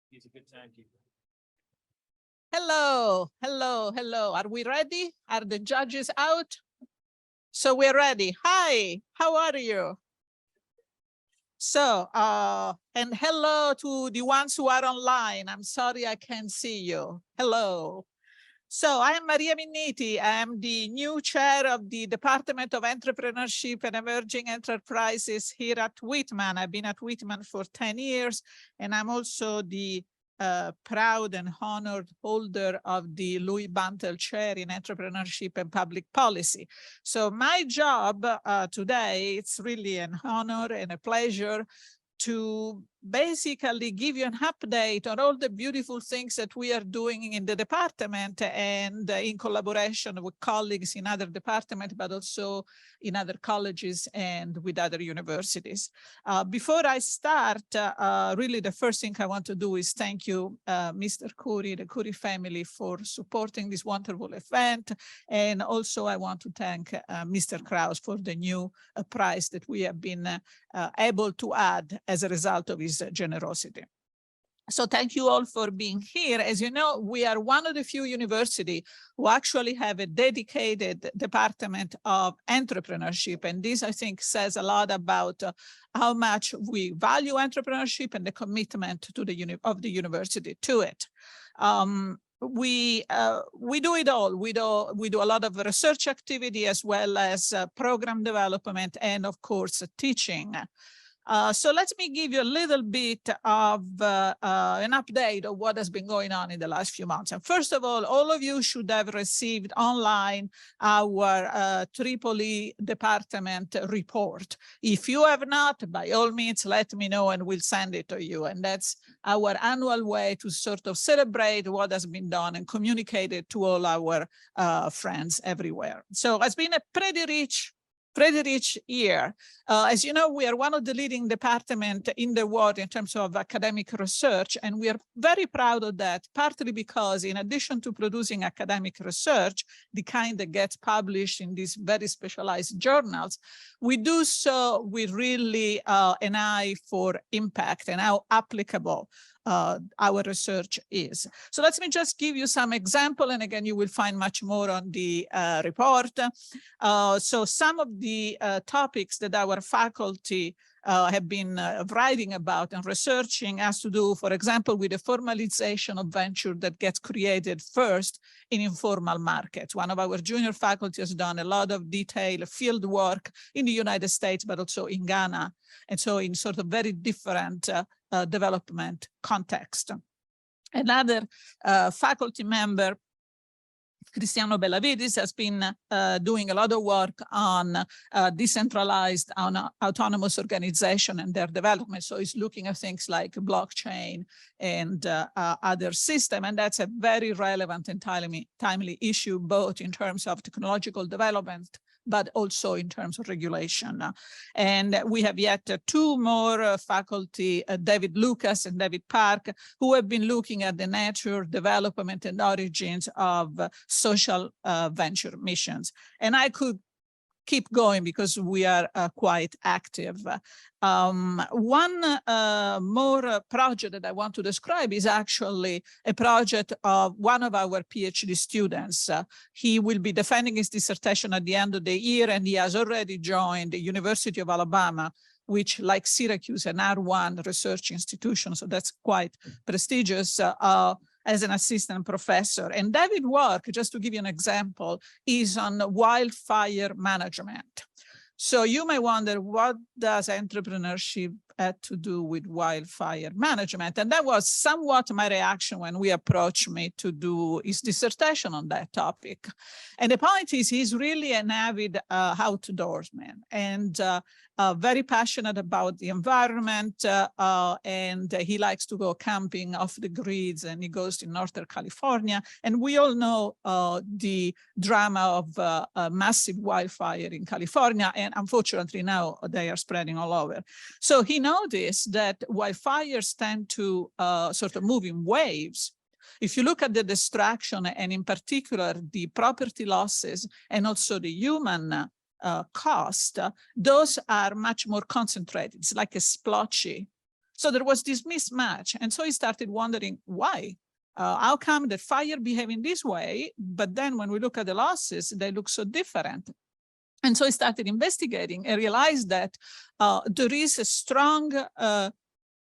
He's a good timekeeper. Hello, hello, hello. Are we ready? Are the judges out? So we're ready. Hi, how are you? So, and hello to the ones who are online. I'm sorry I can't see you. Hello. So I'm Maria Minniti. I'm the new chair of the Department of Entrepreneurship and Emerging Enterprises here at Whitman. I've been at Whitman for 10 years, and I'm also the proud and honored holder of the Louis Bantel Chair in Entrepreneurship and Public Policy. So my job today, it's really an honor and a pleasure to basically give you an update on all the beautiful things that we are doing in the department and in collaboration with colleagues in other departments, but also in other colleges and with other universities. Before I start, really the first thing I want to do is thank you, Mr. Khoury, the Khoury family, for supporting this wonderful event. And also I want to thank Mr. Kraus for the new prize that we have been able to add as a result of his generosity. So thank you all for being here. As you know, we are one of the few universities who actually have a dedicated department of entrepreneurship. And this, I think, says a lot about how much we value entrepreneurship and the commitment to the of the university to it. We do it all. We do a lot of research activity as well as program development and, of course, teaching. So let me give you a little bit of an update of what has been going on in the last few months. And first of all of you should have received online our Tripoli department report. If you have not, by all means, let me know and we'll send it to you. And that's our annual way to sort of celebrate what has been done and communicate it to all our friends everywhere. So it's been a pretty rich year. As you know, we are one of the leading departments in the world in terms of academic research, and we are very proud of that, partly because in addition to producing academic research, the kind that gets published in these very specialized journals, we do so with really an eye for impact and how applicable our research is. So let me just give you some example, and again, you will find much more on the report. So some of the topics that our faculty have been writing about and researching has to do, for example, with the formalization of venture that gets created first in informal markets. One of our junior faculty has done a lot of detailed field work in the United States, but also in Ghana, and so in sort of very different development context. Another faculty member, Cristiano Bellavidis, has been doing a lot of work on decentralized autonomous organization and their development. So he's looking at things like blockchain and other systems. And that's a very relevant and timely issue, both in terms of technological development, but also in terms of regulation. And we have yet two more faculty, David Lucas and David Park, who have been looking at the nature, development, and origins of social venture missions. And I could keep going because we are quite active. One more project that I want to describe is actually a project of one of our PhD students. He will be defending his dissertation at the end of the year, and he has already joined the University of Alabama, which, like Syracuse, an R1 research institution, so that's quite prestigious, as an assistant professor. And David work, just to give you an example, is on wildfire management. So you may wonder, what does entrepreneurship have to do with wildfire management? And that was somewhat my reaction when we approached me to do his dissertation on that topic. And the point is, he's really an avid outdoorsman and very passionate about the environment, and he likes to go camping off the grids, and he goes to Northern California. And we all know the drama of a massive wildfire in California, and unfortunately now they are spreading all over. So he noticed that wildfires tend to sort of move in waves. If you look at the destruction, and in particular the property losses and also the human cost, those are much more concentrated. It's like a splotchy. So there was this mismatch. And so he started wondering why. How come the fire behave in this way, but then when we look at the losses, they look so different? And so he started investigating and realized that there is a strong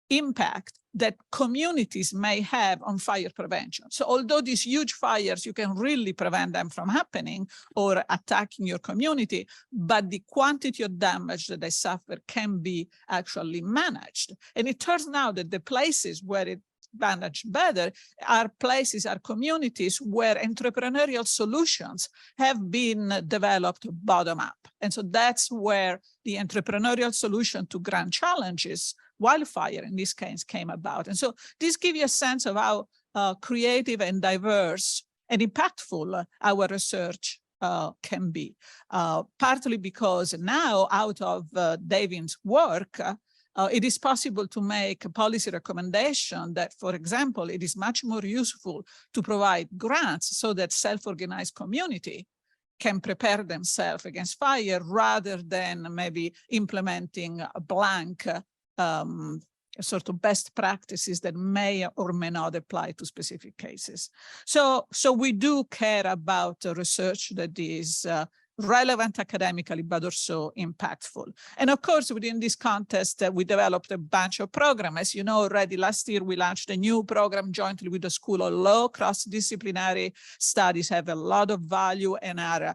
impact that communities may have on fire prevention. So although these huge fires, you can really prevent them from happening or attacking your community, but the quantity of damage that they suffer can be actually managed. And it turns out that the places where it managed better are places, are communities where entrepreneurial solutions have been developed bottom up. And so that's where the entrepreneurial solution to grand challenges, wildfire in this case, came about. And so this gives you a sense of how creative and diverse and impactful our research can be. Partly because now, out of David's work, it is possible to make a policy recommendation that, for example, it is much more useful to provide grants so that self-organized community can prepare themselves against fire rather than maybe implementing a blank sort of best practices that may or may not apply to specific cases. So we do care about research that is relevant academically, but also impactful. And of course, within this context, we developed a bunch of programs. As you know, already last year, we launched a new program jointly with the School of Law. Cross-disciplinary studies have a lot of value and are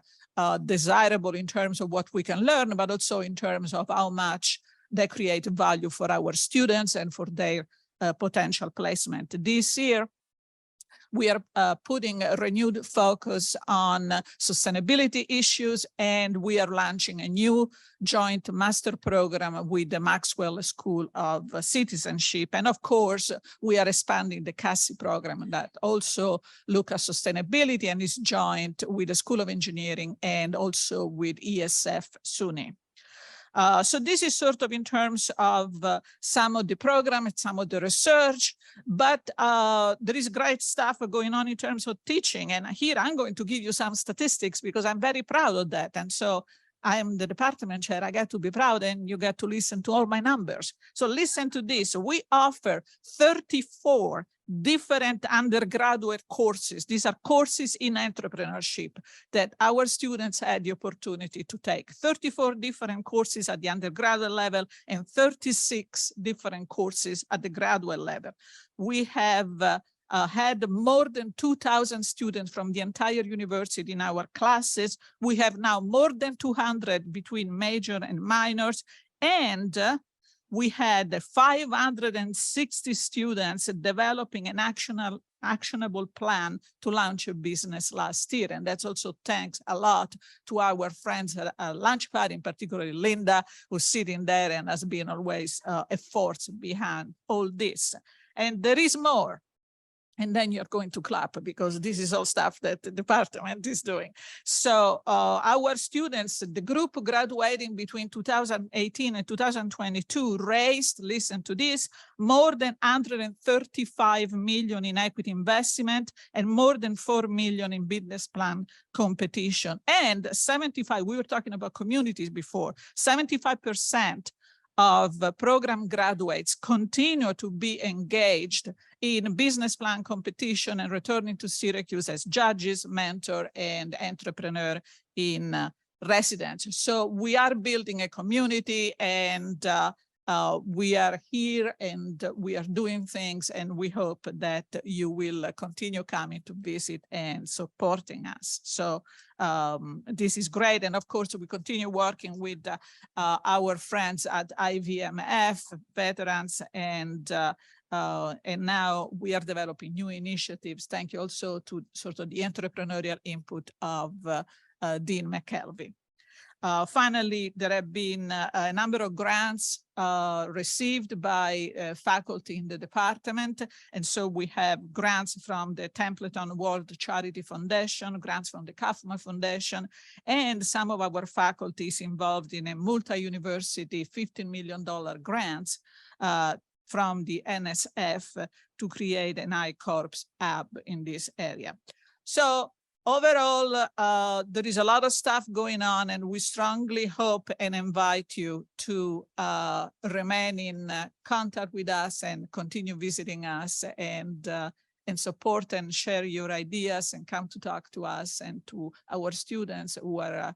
desirable in terms of what we can learn, but also in terms of how much they create value for our students and for their potential placement. This year, we are putting a renewed focus on sustainability issues, and we are launching a new joint master program with the Maxwell School of Citizenship. And of course, we are expanding the CASI program that also look at sustainability and is joint with the School of Engineering and also with ESF SUNY. So this is sort of in terms of some of the program and some of the research, but there is great stuff going on in terms of teaching. And here I'm going to give you some statistics because I'm very proud of that. And so I am the department chair, I get to be proud, and you get to listen to all my numbers. So listen to this. We offer 34 different undergraduate courses. These are courses in entrepreneurship that our students had the opportunity to take. 34 different courses at the undergraduate level and 36 different courses at the graduate level. We have had more than 2,000 students from the entire university in our classes. We have now more than 200 between major and minors, and we had 560 students developing an actionable plan to launch a business last year. And that's also thanks a lot to our friends at Launchpad, in particular Linda, who's sitting there and has been always a force behind all this. And there is more. And then you're going to clap because this is all stuff that the department is doing. So our students, the group graduating between 2018 and 2022 raised, listen to this, more than 135 million in equity investment and more than 4 million in business plan competition. And 75, we were talking about communities before, 75% of program graduates continue to be engaged in business plan competition and returning to Syracuse as judges, mentor, and entrepreneur in residence. So we are building a community, and we are here and we are doing things, and we hope that you will continue coming to visit and supporting us. So this is great. And of course, we continue working with our friends at IVMF, veterans, and now we are developing new initiatives. Thank you also to sort of the entrepreneurial input of Dean McKelvey. Finally, there have been a number of grants received by faculty in the department. And so we have grants from the Templeton World Charity Foundation, grants from the Kaufman Foundation, and some of our faculties involved in a multi-university $15 million grants from the NSF to create an I-Corps hub in this area. So overall, there is a lot of stuff going on, and we strongly hope and invite you to remain in contact with us and continue visiting us and support and share your ideas and come to talk to us and to our students who are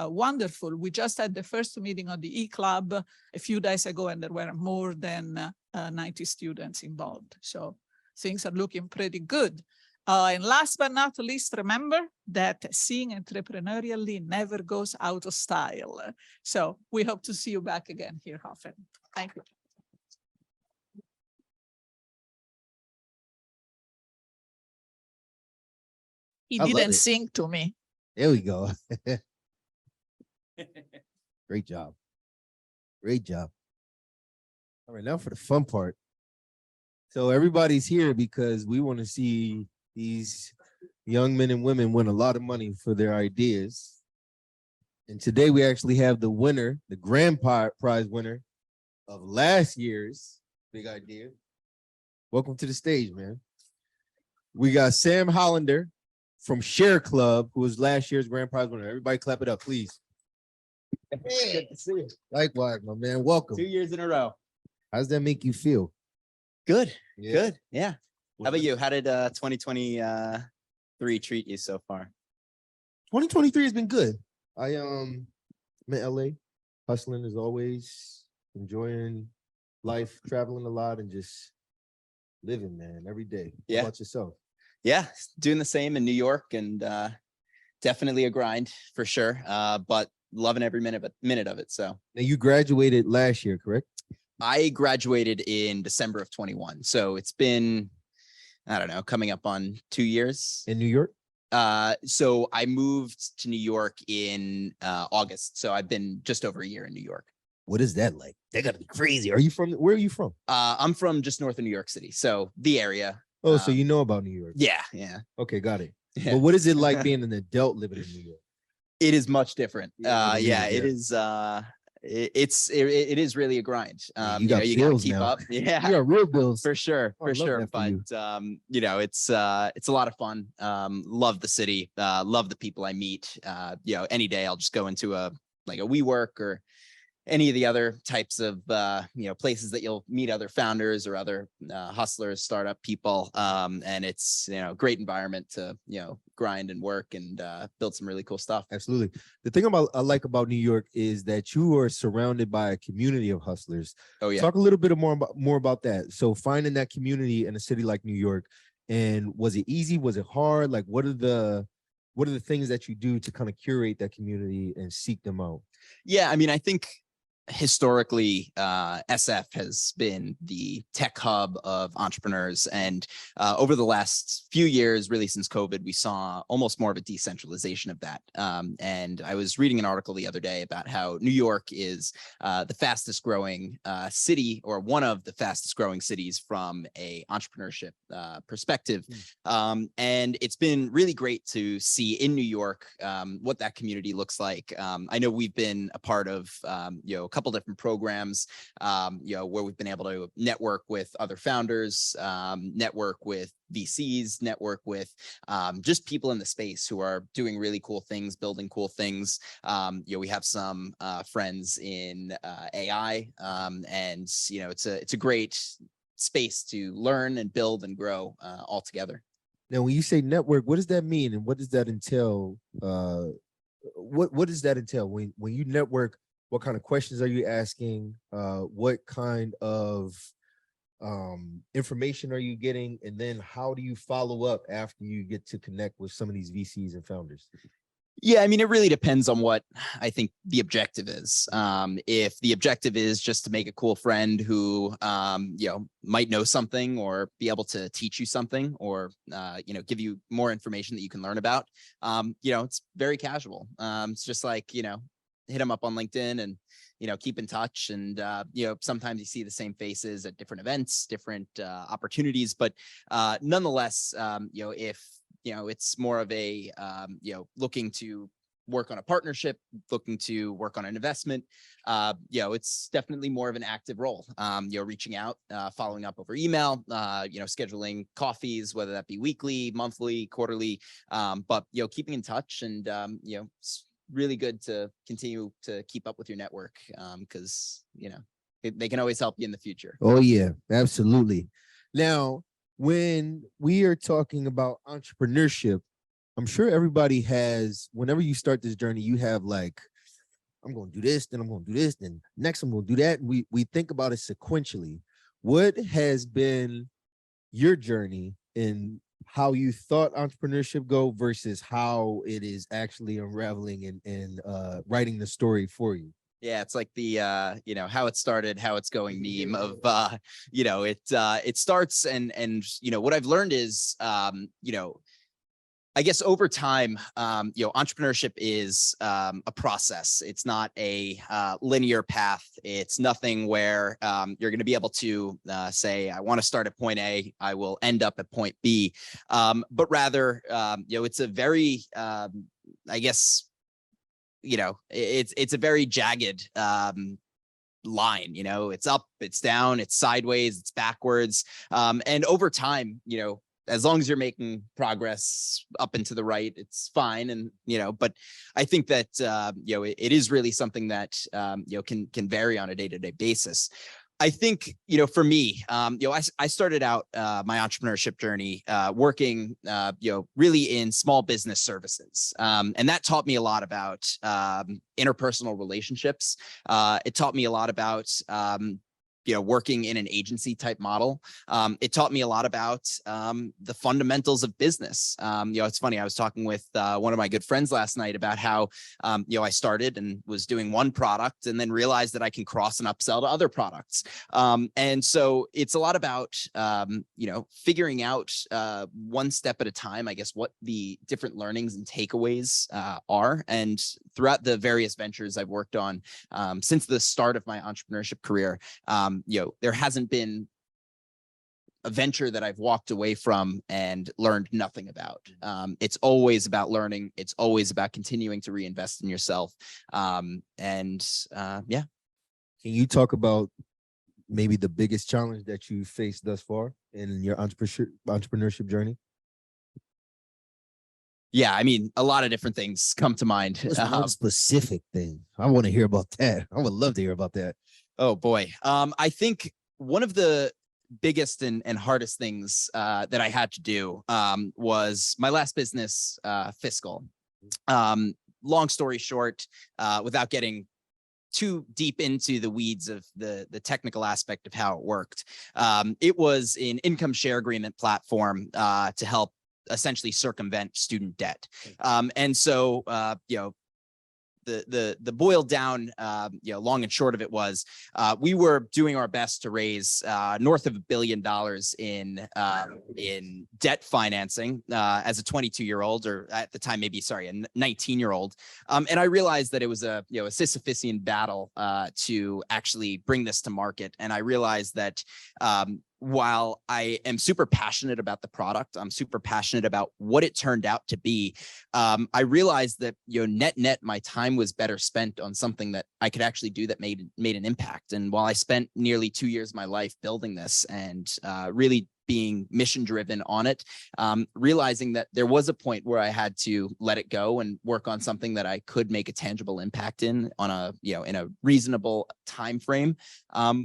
wonderful. We just had the first meeting of the E-Club a few days ago, and there were more than 90 students involved. So things are looking pretty good. And last but not least, remember that seeing entrepreneurially never goes out of style. So we hope to see you back again here often. Thank you. He I love didn't it. sing to me. There we go. Great job. Great job. All right, now for the fun part. So everybody's here because we want to see these young men and women win a lot of money for their ideas. And today we actually have the winner, the grand prize winner of last year's big idea. Welcome to the stage, man. We got Sam Hollander from Share Club, who was last year's grand prize winner. Everybody clap it up, please. Hey, good to see you. Likewise, my man. Welcome. 2 years in a row. How does that make you feel? Good. Yeah. Good. Yeah. How about you? How did 2023 treat you so far? 2023 has been good. I I'm in LA, hustling as always, enjoying life, traveling a lot, and just living, man, every day. Yeah. How about yourself? Yeah, doing the same in New York, and definitely a grind for sure. But loving every minute of it. So Now you graduated last year, correct? I graduated in December of 21. So it's been, I don't know, coming up on 2 years. In New York? So I moved to New York in August. So I've been just over a year in New York. What is that like? That gotta be crazy. Are you from, where are you from? I'm from just north of New York City. So the area. Oh, so you know about New York. Yeah. Yeah. Okay, got it. Yeah. But what is it like being an adult living in New York? It is much different. Yeah, it Yeah, is, it is. It is really a grind. You got you bills gotta keep now. up. Yeah, You got real bills. for sure, Oh, I for love sure. that for you. But it's a lot of fun. Love the city. Love the people I meet. Any day I'll just go into a WeWork or any of the other types of places that you'll meet other founders or other hustlers, startup people, and it's a great environment to grind and work and build some really cool stuff. Absolutely. The thing I like about New York is that you are surrounded by a community of hustlers. Oh yeah. Talk a little bit more about that. So finding that community in a city like New York, and was it easy? Was it hard? Like, what are the things that you do to kind of curate that community and seek them out? Yeah, I mean, I think historically, SF has been the tech hub of entrepreneurs. And over the last few years, really since COVID, we saw almost more of a decentralization of that. And I was reading an article the other day about how New York is the fastest growing city, or one of the fastest growing cities from a entrepreneurship perspective. And it's been really great to see in New York what that community looks like. I know we've been a part of, a couple different programs, where we've been able to network with other founders, network with VCs, network with just people in the space who are doing really cool things, building cool things. We have some friends in AI, and it's a great space to learn and build and grow all together. Now, when you say network, what does that mean, and what does that entail? What does that entail when you network? What kind of questions are you asking? What kind of information are you getting? And then how do you follow up after you get to connect with some of these VCs and founders? Yeah, I mean, it really depends on what I think the objective is. If the objective is just to make a cool friend who, might know something or be able to teach you something, or, give you more information that you can learn about, it's very casual. It's just like, hit them up on LinkedIn and, keep in touch. And, sometimes you see the same faces at different events, different opportunities, but nonetheless, if, it's more of a, looking to work on a partnership, looking to work on an investment, it's definitely more of an active role, reaching out, following up over email, scheduling coffees, whether that be weekly, monthly, quarterly, but, keeping in touch. And, it's really good to continue to keep up with your network, because, they can always help you in the future. Oh yeah, absolutely. Now, when we are talking about entrepreneurship, I'm sure everybody has, whenever you start this journey, you have like, I'm going to do this, then I'm going to do this, then next I'm going to do that. And we think about it sequentially. What has been your journey in how you thought entrepreneurship go versus how it is actually unraveling and writing the story for you? Yeah, it's like the how it started, how it's going meme of it starts and what I've learned is I guess over time, entrepreneurship is a process. It's not a linear path. It's nothing where you're going to be able to say, I want to start at point A, I will end up at point B. But rather, it's a very, I guess, it's a very jagged line. It's up, it's down, it's sideways, it's backwards. And over time, as long as you're making progress up and to the right, it's fine. And, but I think that, it is really something that, can vary on a day-to-day basis. I think, for me, I started out my entrepreneurship journey working, really in small business services. And that taught me a lot about interpersonal relationships. It taught me a lot about working in an agency type model. It taught me a lot about the fundamentals of business. It's funny, I was talking with one of my good friends last night about how, I started and was doing one product and then realized that I can cross and upsell to other products. And so it's a lot about, figuring out one step at a time, I guess, what the different learnings and takeaways are. And throughout the various ventures I've worked on since the start of my entrepreneurship career, there hasn't been a venture that I've walked away from and learned nothing about. It's always about learning. It's always about continuing to reinvest in yourself. Can you talk about maybe the biggest challenge that you faced thus far in your entrepreneurship journey? Yeah, I mean, a lot of different things come to mind. What's one specific thing? I want to hear about that. I would love to hear about that. Oh boy. I think one of the biggest and hardest things that I had to do was my last business, Fiscal. Long story short, without getting too deep into the weeds of the technical aspect of how it worked, it was an income share agreement platform to help essentially circumvent student debt. And so, the boiled down, long and short of it was, we were doing our best to raise north of $1 billion in debt financing as a 22-year-old, or at the time, maybe, sorry, a 19-year-old. And I realized that it was a Sisyphusian battle to actually bring this to market. And I realized that while I am super passionate about the product, I'm super passionate about what it turned out to be. I realized that, net, my time was better spent on something that I could actually do that made an impact. And while I spent nearly 2 years of my life building this and really being mission driven on it, realizing that there was a point where I had to let it go and work on something that I could make a tangible impact in on a, in a reasonable time frame,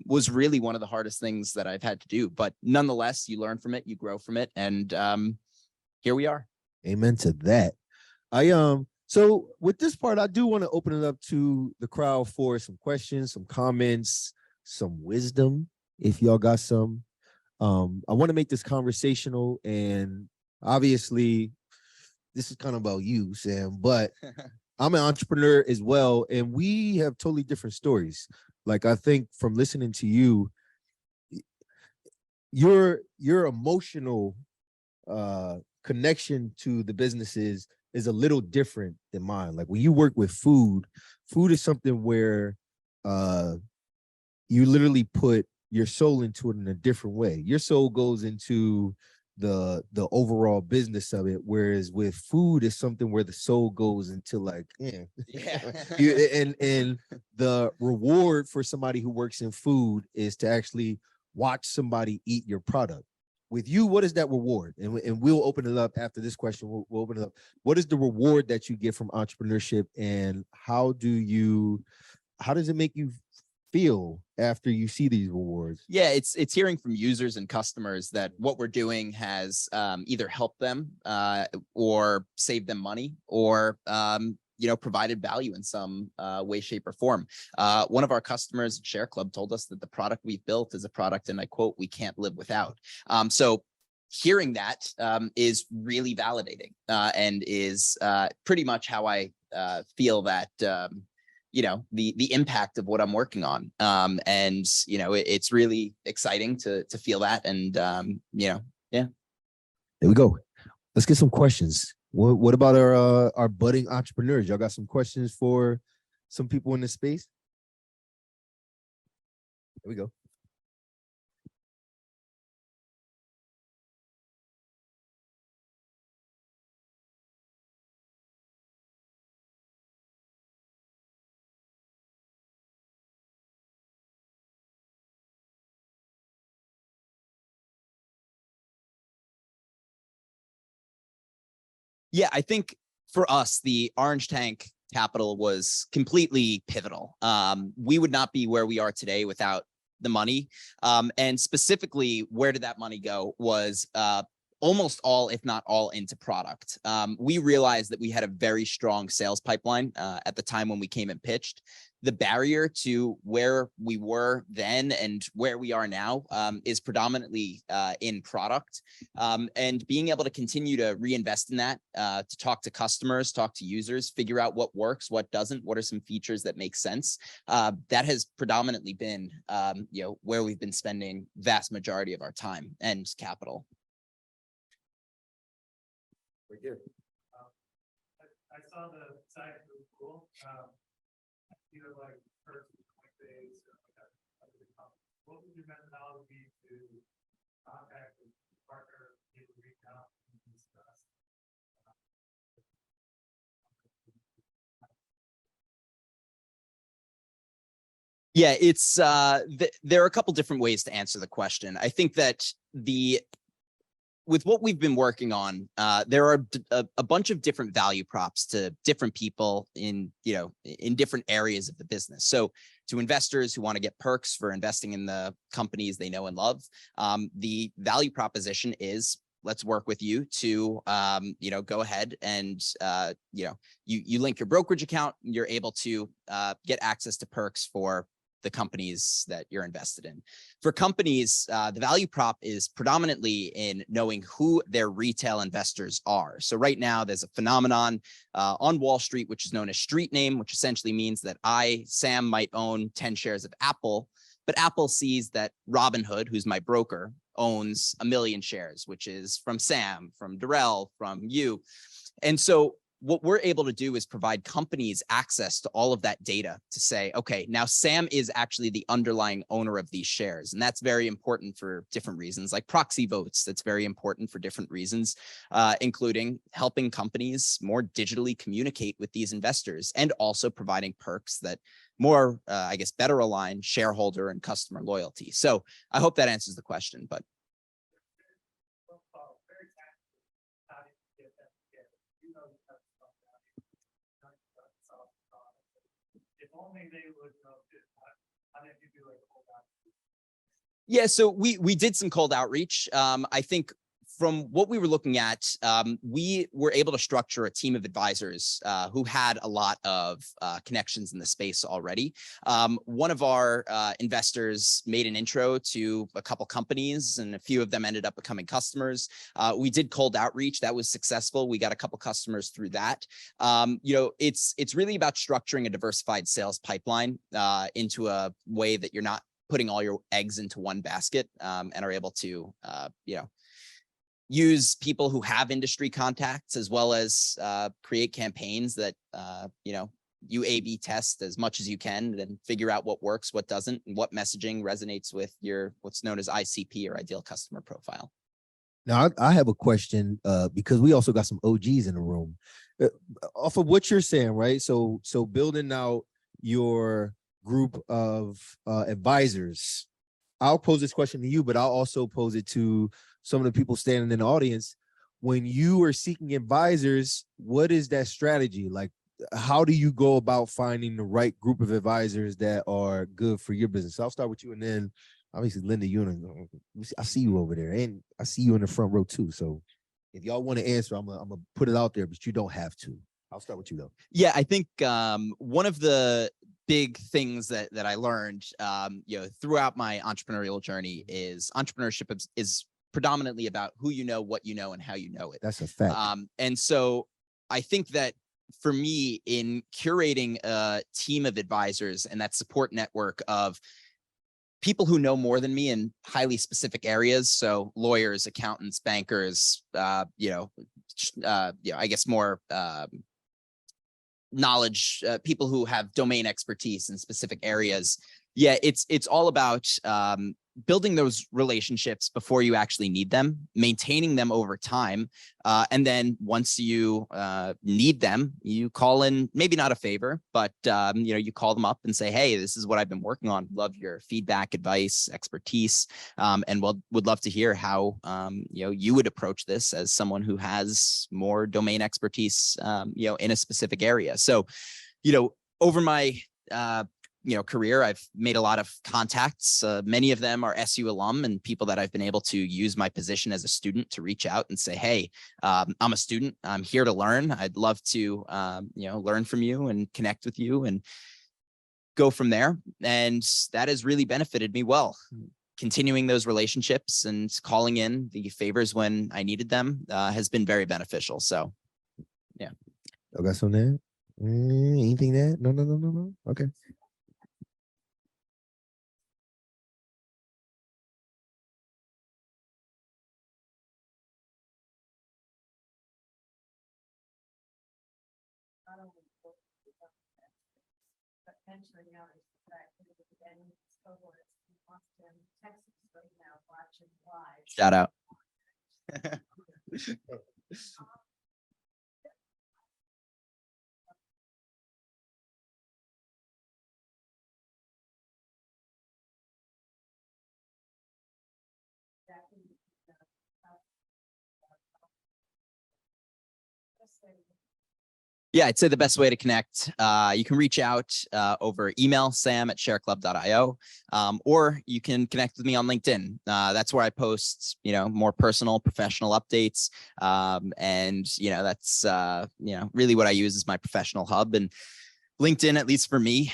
was really one of the hardest things that I've had to do. But nonetheless, you learn from it, you grow from it, and here we are. Amen to that. So with this part, I do want to open it up to the crowd for some questions, some comments, some wisdom, if y'all got some. I want to make this conversational, and obviously this is kind of about you, Sam, but I'm an entrepreneur as well, and we have totally different stories. Like, I think from listening to you, your emotional connection to the businesses is a little different than mine. Like, when you work with food is something where you literally put your soul into it in a different way. Your soul goes into the overall business of it, whereas with food is something where the soul goes into, like, and the reward for somebody who works in food is to actually watch somebody eat your product. With you, what is that reward? And we'll open it up after this question. We'll open it up. What is the reward that you get from entrepreneurship, and how does it make you feel after you see these rewards? Yeah, it's hearing from users and customers that what we're doing has either helped them or saved them money, or provided value in some way, shape, or form. One of our customers, Share Club, told us that the product we've built is a product, and I quote, "we can't live without." So hearing that is really validating, and is pretty much how I feel that the impact of what I'm working on. And it's really exciting to feel that. And yeah. There we go. Let's get some questions. What about our budding entrepreneurs? Y'all got some questions for some people in this space? There we go. Yeah, I think for us, the Orange Tank capital was completely pivotal. We would not be where we are today without the money. And specifically, where did that money go was almost all, if not all, into product. We realized that we had a very strong sales pipeline at the time when we came and pitched. The barrier to where we were then and where we are now is predominantly in product, and being able to continue to reinvest in that, to talk to customers, talk to users, figure out what works, what doesn't, what are some features that make sense. That has predominantly been, where we've been spending vast majority of our time and capital. Right here. I saw the site of the school. Like what would your methodology to contact a partner, people reach out and discuss? Yeah, it's there are a couple different ways to answer the question. I think that with what we've been working on, there are a bunch of different value props to different people in different areas of the business. So to investors who want to get perks for investing in the companies they know and love, the value proposition is, let's work with you to, go ahead and, you link your brokerage account, you're able to get access to perks for the companies that you're invested in. For companies, the value prop is predominantly in knowing who their retail investors are. So right now there's a phenomenon on Wall Street, which is known as street name, which essentially means that I, Sam, might own 10 shares of Apple, but Apple sees that Robinhood, who's my broker, owns 1 million shares, which is from Sam, from Darrell, from you. And so what we're able to do is provide companies access to all of that data to say, okay, now Sam is actually the underlying owner of these shares. And that's very important for different reasons, like proxy votes. That's very important for different reasons, including helping companies more digitally communicate with these investors and also providing perks that more, I guess, better align shareholder and customer loyalty. So I hope that answers the question, but. Yeah, so we did some cold outreach. I think from what we were looking at, we were able to structure a team of advisors who had a lot of connections in the space already. One of our investors made an intro to a couple companies, and a few of them ended up becoming customers. We did cold outreach. That was successful. We got a couple customers through that. You know, it's really about structuring a diversified sales pipeline into a way that you're not putting all your eggs into one basket, and are able to, you know, use people who have industry contacts, as well as create campaigns that, you know, you A/B test as much as you can, and figure out what works, what doesn't, and what messaging resonates with your what's known as ICP, or ideal customer profile. Now, I have a question because we also got some OGs in the room. Off of what you're saying, right? So building out your group of advisors, I'll pose this question to you, but I'll also pose it to some of the people standing in the audience. When you are seeking advisors, what is that strategy? Like, how do you go about finding the right group of advisors that are good for your business? So I'll start with you, and then obviously Linda, I see you over there, and I see you in the front row too. So if y'all want to answer, I'm gonna put it out there, but you don't have to. I'll start with you though. Yeah, I think one of the big things that I learned, you know, throughout my entrepreneurial journey is entrepreneurship is predominantly about who you know, what you know, and how you know it. That's a fact. And so I think that for me, in curating a team of advisors and that support network of people who know more than me in highly specific areas, so lawyers, accountants, bankers, you know, I guess more knowledge, people who have domain expertise in specific areas. Yeah, it's all about building those relationships before you actually need them, maintaining them over time, and then once you need them, you call in, maybe not a favor, but you know, you call them up and say, hey, this is what I've been working on. Love your feedback, advice, expertise, and would love to hear how you know, you would approach this as someone who has more domain expertise, you know, in a specific area. So, you know, over my you know, career, I've made a lot of contacts. Many of them are SU alum and people that I've been able to use my position as a student to reach out and say, hey, I'm a student. I'm here to learn. I'd love to, you know, learn from you and connect with you and go from there. And that has really benefited me well. Continuing those relationships and calling in the favors when I needed them has been very beneficial. So, yeah. I got some there. Anything there? No. Okay. Mentoring others, cohorts in Austin, Texas right now, watching live. Shout out. Yeah, I'd say the best way to connect, you can reach out over email, sam@shareclub.io, or you can connect with me on LinkedIn. That's where I post, you know, more personal, professional updates. And, you know, that's, you know, really what I use as my professional hub. And LinkedIn, at least for me,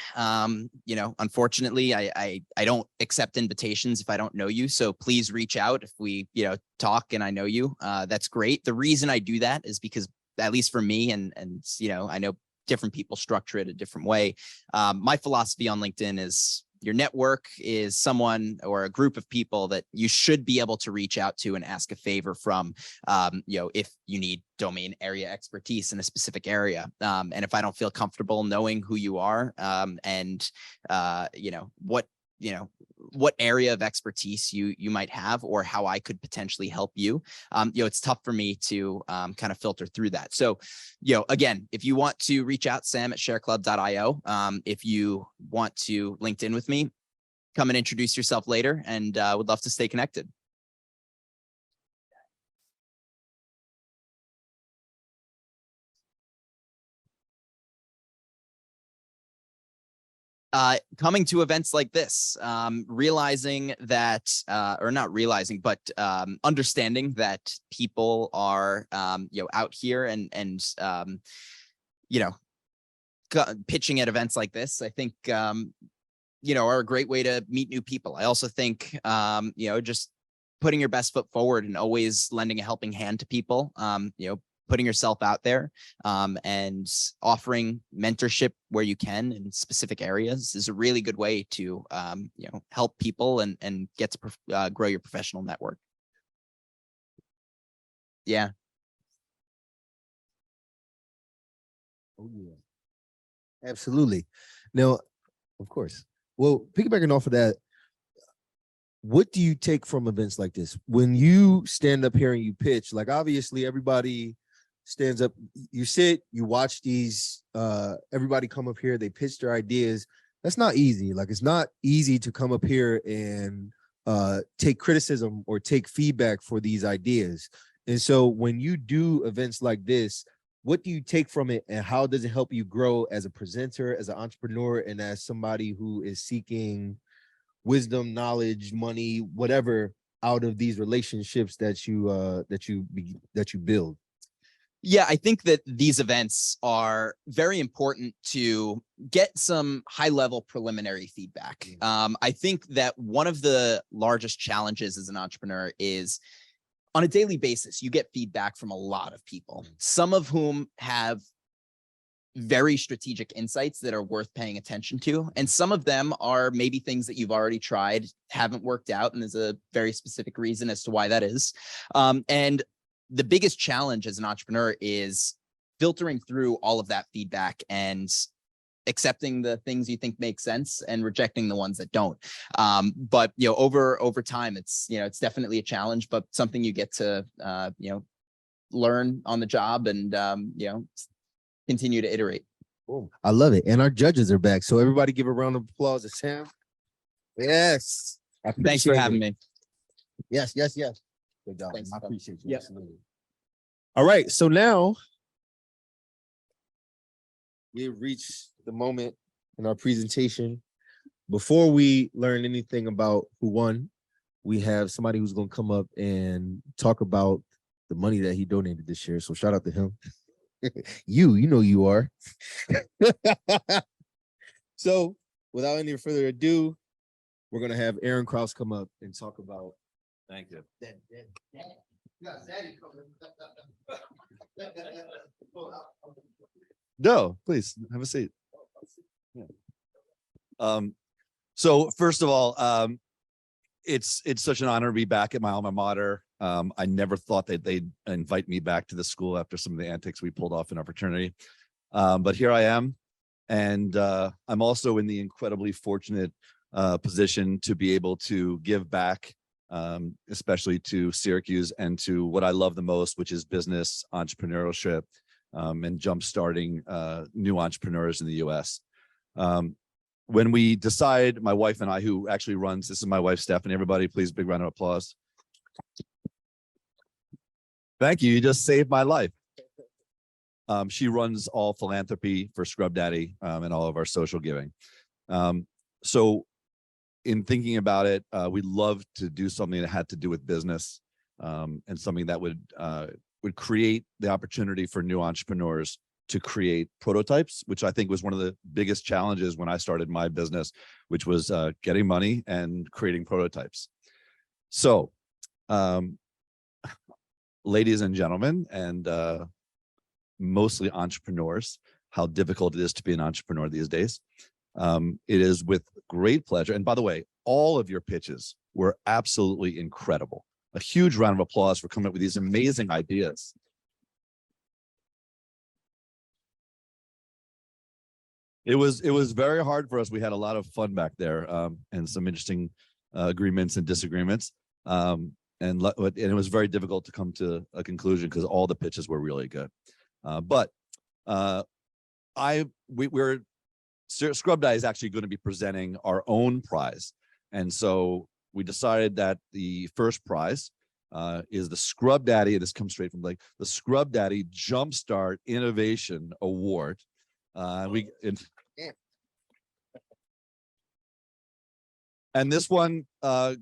you know, unfortunately, I don't accept invitations if I don't know you. So please reach out if we, you know, talk and I know you. That's great. The reason I do that is because, at least for me, and you know, I know different people structure it a different way. My philosophy on LinkedIn is your network is someone or a group of people that you should be able to reach out to and ask a favor from, you know, if you need domain area expertise in a specific area. And if I don't feel comfortable knowing who you are, and you know, what area of expertise you might have, or how I could potentially help you, you know, it's tough for me to kind of filter through that. So, you know, again, if you want to reach out, sam@shareclub.io. If you want to LinkedIn with me, come and introduce yourself later, and would love to stay connected. Coming to events like this, realizing that, or not realizing, but understanding that people are, you know, out here and you know, pitching at events like this, I think, you know, are a great way to meet new people. I also think, you know, just putting your best foot forward and always lending a helping hand to people, you know, putting yourself out there, and offering mentorship where you can in specific areas is a really good way to, you know, help people and get to grow your professional network. Yeah. Oh yeah, absolutely. Now, of course. Well, piggybacking off of that, what do you take from events like this? When you stand up here and you pitch, like obviously everybody stands up, you sit, you watch these, everybody come up here, they pitch their ideas. That's not easy. Like it's not easy to come up here and take criticism or take feedback for these ideas. And so when you do events like this, what do you take from it and how does it help you grow as a presenter, as an entrepreneur, and as somebody who is seeking wisdom, knowledge, money, whatever out of these relationships that you build? Yeah, I think that these events are very important to get some high-level preliminary feedback. I think that one of the largest challenges as an entrepreneur is on a daily basis, you get feedback from a lot of people, some of whom have very strategic insights that are worth paying attention to. And some of them are maybe things that you've already tried, haven't worked out, and there's a very specific reason as to why that is. And the biggest challenge as an entrepreneur is filtering through all of that feedback and accepting the things you think make sense and rejecting the ones that don't. But, you know, over time, it's, you know, it's definitely a challenge, but something you get to, you know, learn on the job and, you know, continue to iterate. Boom. I love it. And our judges are back. So everybody give a round of applause to Sam. Yes. Thanks for having me. Yes, yes, yes. Good job. Thanks, I appreciate you. Yep. Absolutely. All right. So now we've reached the moment in our presentation. Before we learn anything about who won, we have somebody who's going to come up and talk about the money that he donated this year. So shout out to him. you know you are. So without any further ado, we're going to have Aaron Krause come up and talk about. Thank you. No, please have a seat. Yeah. So first of all, it's such an honor to be back at my alma mater. I never thought that they'd invite me back to the school after some of the antics we pulled off in our fraternity. But here I am. And I'm also in the incredibly fortunate position to be able to give back, especially to Syracuse and to what I love the most, which is business, entrepreneurship, and jumpstarting new entrepreneurs in the US. When we decide, my wife and I, who actually runs, this is my wife, Stephanie, everybody, please, big round of applause. Thank you. You just saved my life. She runs all philanthropy for Scrub Daddy and all of our social giving. So in thinking about it, we'd love to do something that had to do with business and something that would create the opportunity for new entrepreneurs to create prototypes, which I think was one of the biggest challenges when I started my business, which was getting money and creating prototypes. So, ladies and gentlemen, and mostly entrepreneurs, how difficult it is to be an entrepreneur these days. It is with great pleasure. And by the way, all of your pitches were absolutely incredible. A huge round of applause for coming up with these amazing ideas. It was very hard for us. We had a lot of fun back there, and some interesting agreements and disagreements. And it was very difficult to come to a conclusion because all the pitches were really good. Scrub Daddy is actually going to be presenting our own prize. And so we decided that the first prize is the Scrub Daddy. This comes straight from like the Scrub Daddy Jumpstart Innovation Award. And this one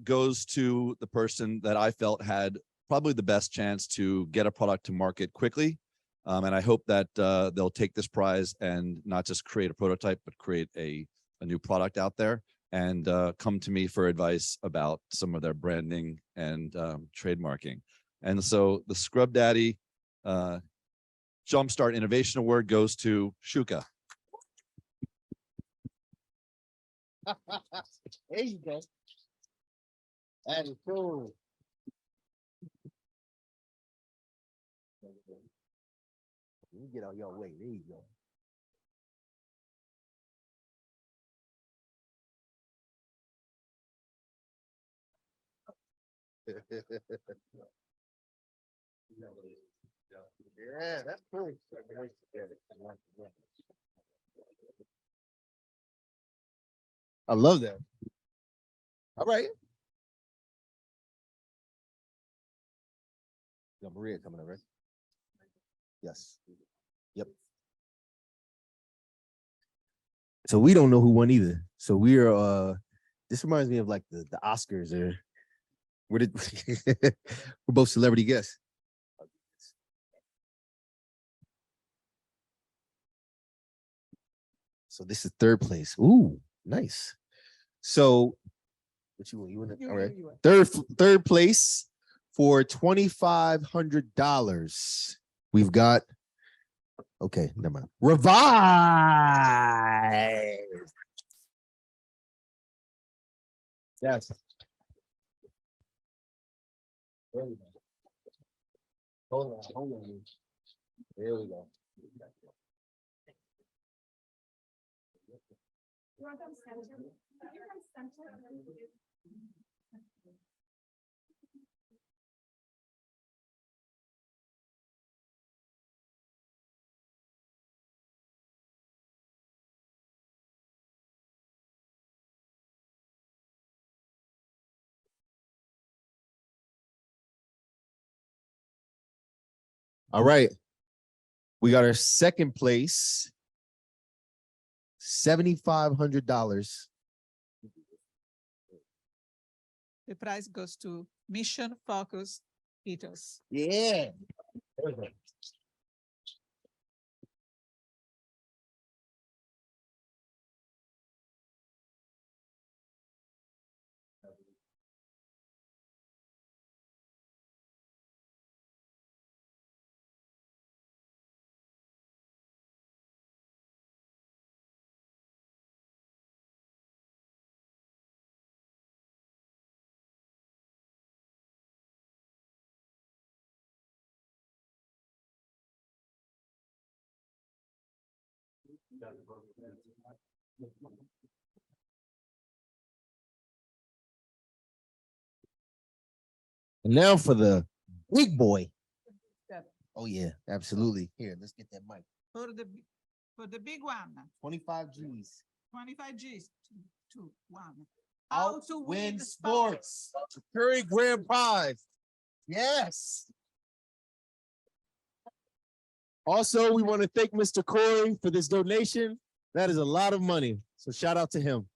goes to the person that I felt had probably the best chance to get a product to market quickly. And I hope that they'll take this prize and not just create a prototype, but create a new product out there and come to me for advice about some of their branding and trademarking. And so the Scrub Daddy Jumpstart Innovation Award goes to Shuka. There you go. That is cool. Let me get out your way. There you go. Yeah, that's cool. I love that. All right. Yo, Maria coming up, right? Yes. Yep. So we don't know who won either. So we are this reminds me of like the Oscars, or where did we're both celebrity guests. So this is third place. Ooh, nice. So what you want? You want it? All right. Third place for $2,500. We've got, okay, never mind. Revive. Yes. There we go. Hold on. There we go. All right. We got our second place, $7,500. The prize goes to Mission Focus Eaters. Yeah. And now for the big boy. Oh yeah, absolutely. Here, let's get that mic. For the big one, 25 G's. 25 G's, two, one. How to win sports. Curry Grand Prize. Yes. Also, we want to thank Mr. Corey for this donation. That is a lot of money. So shout out to him.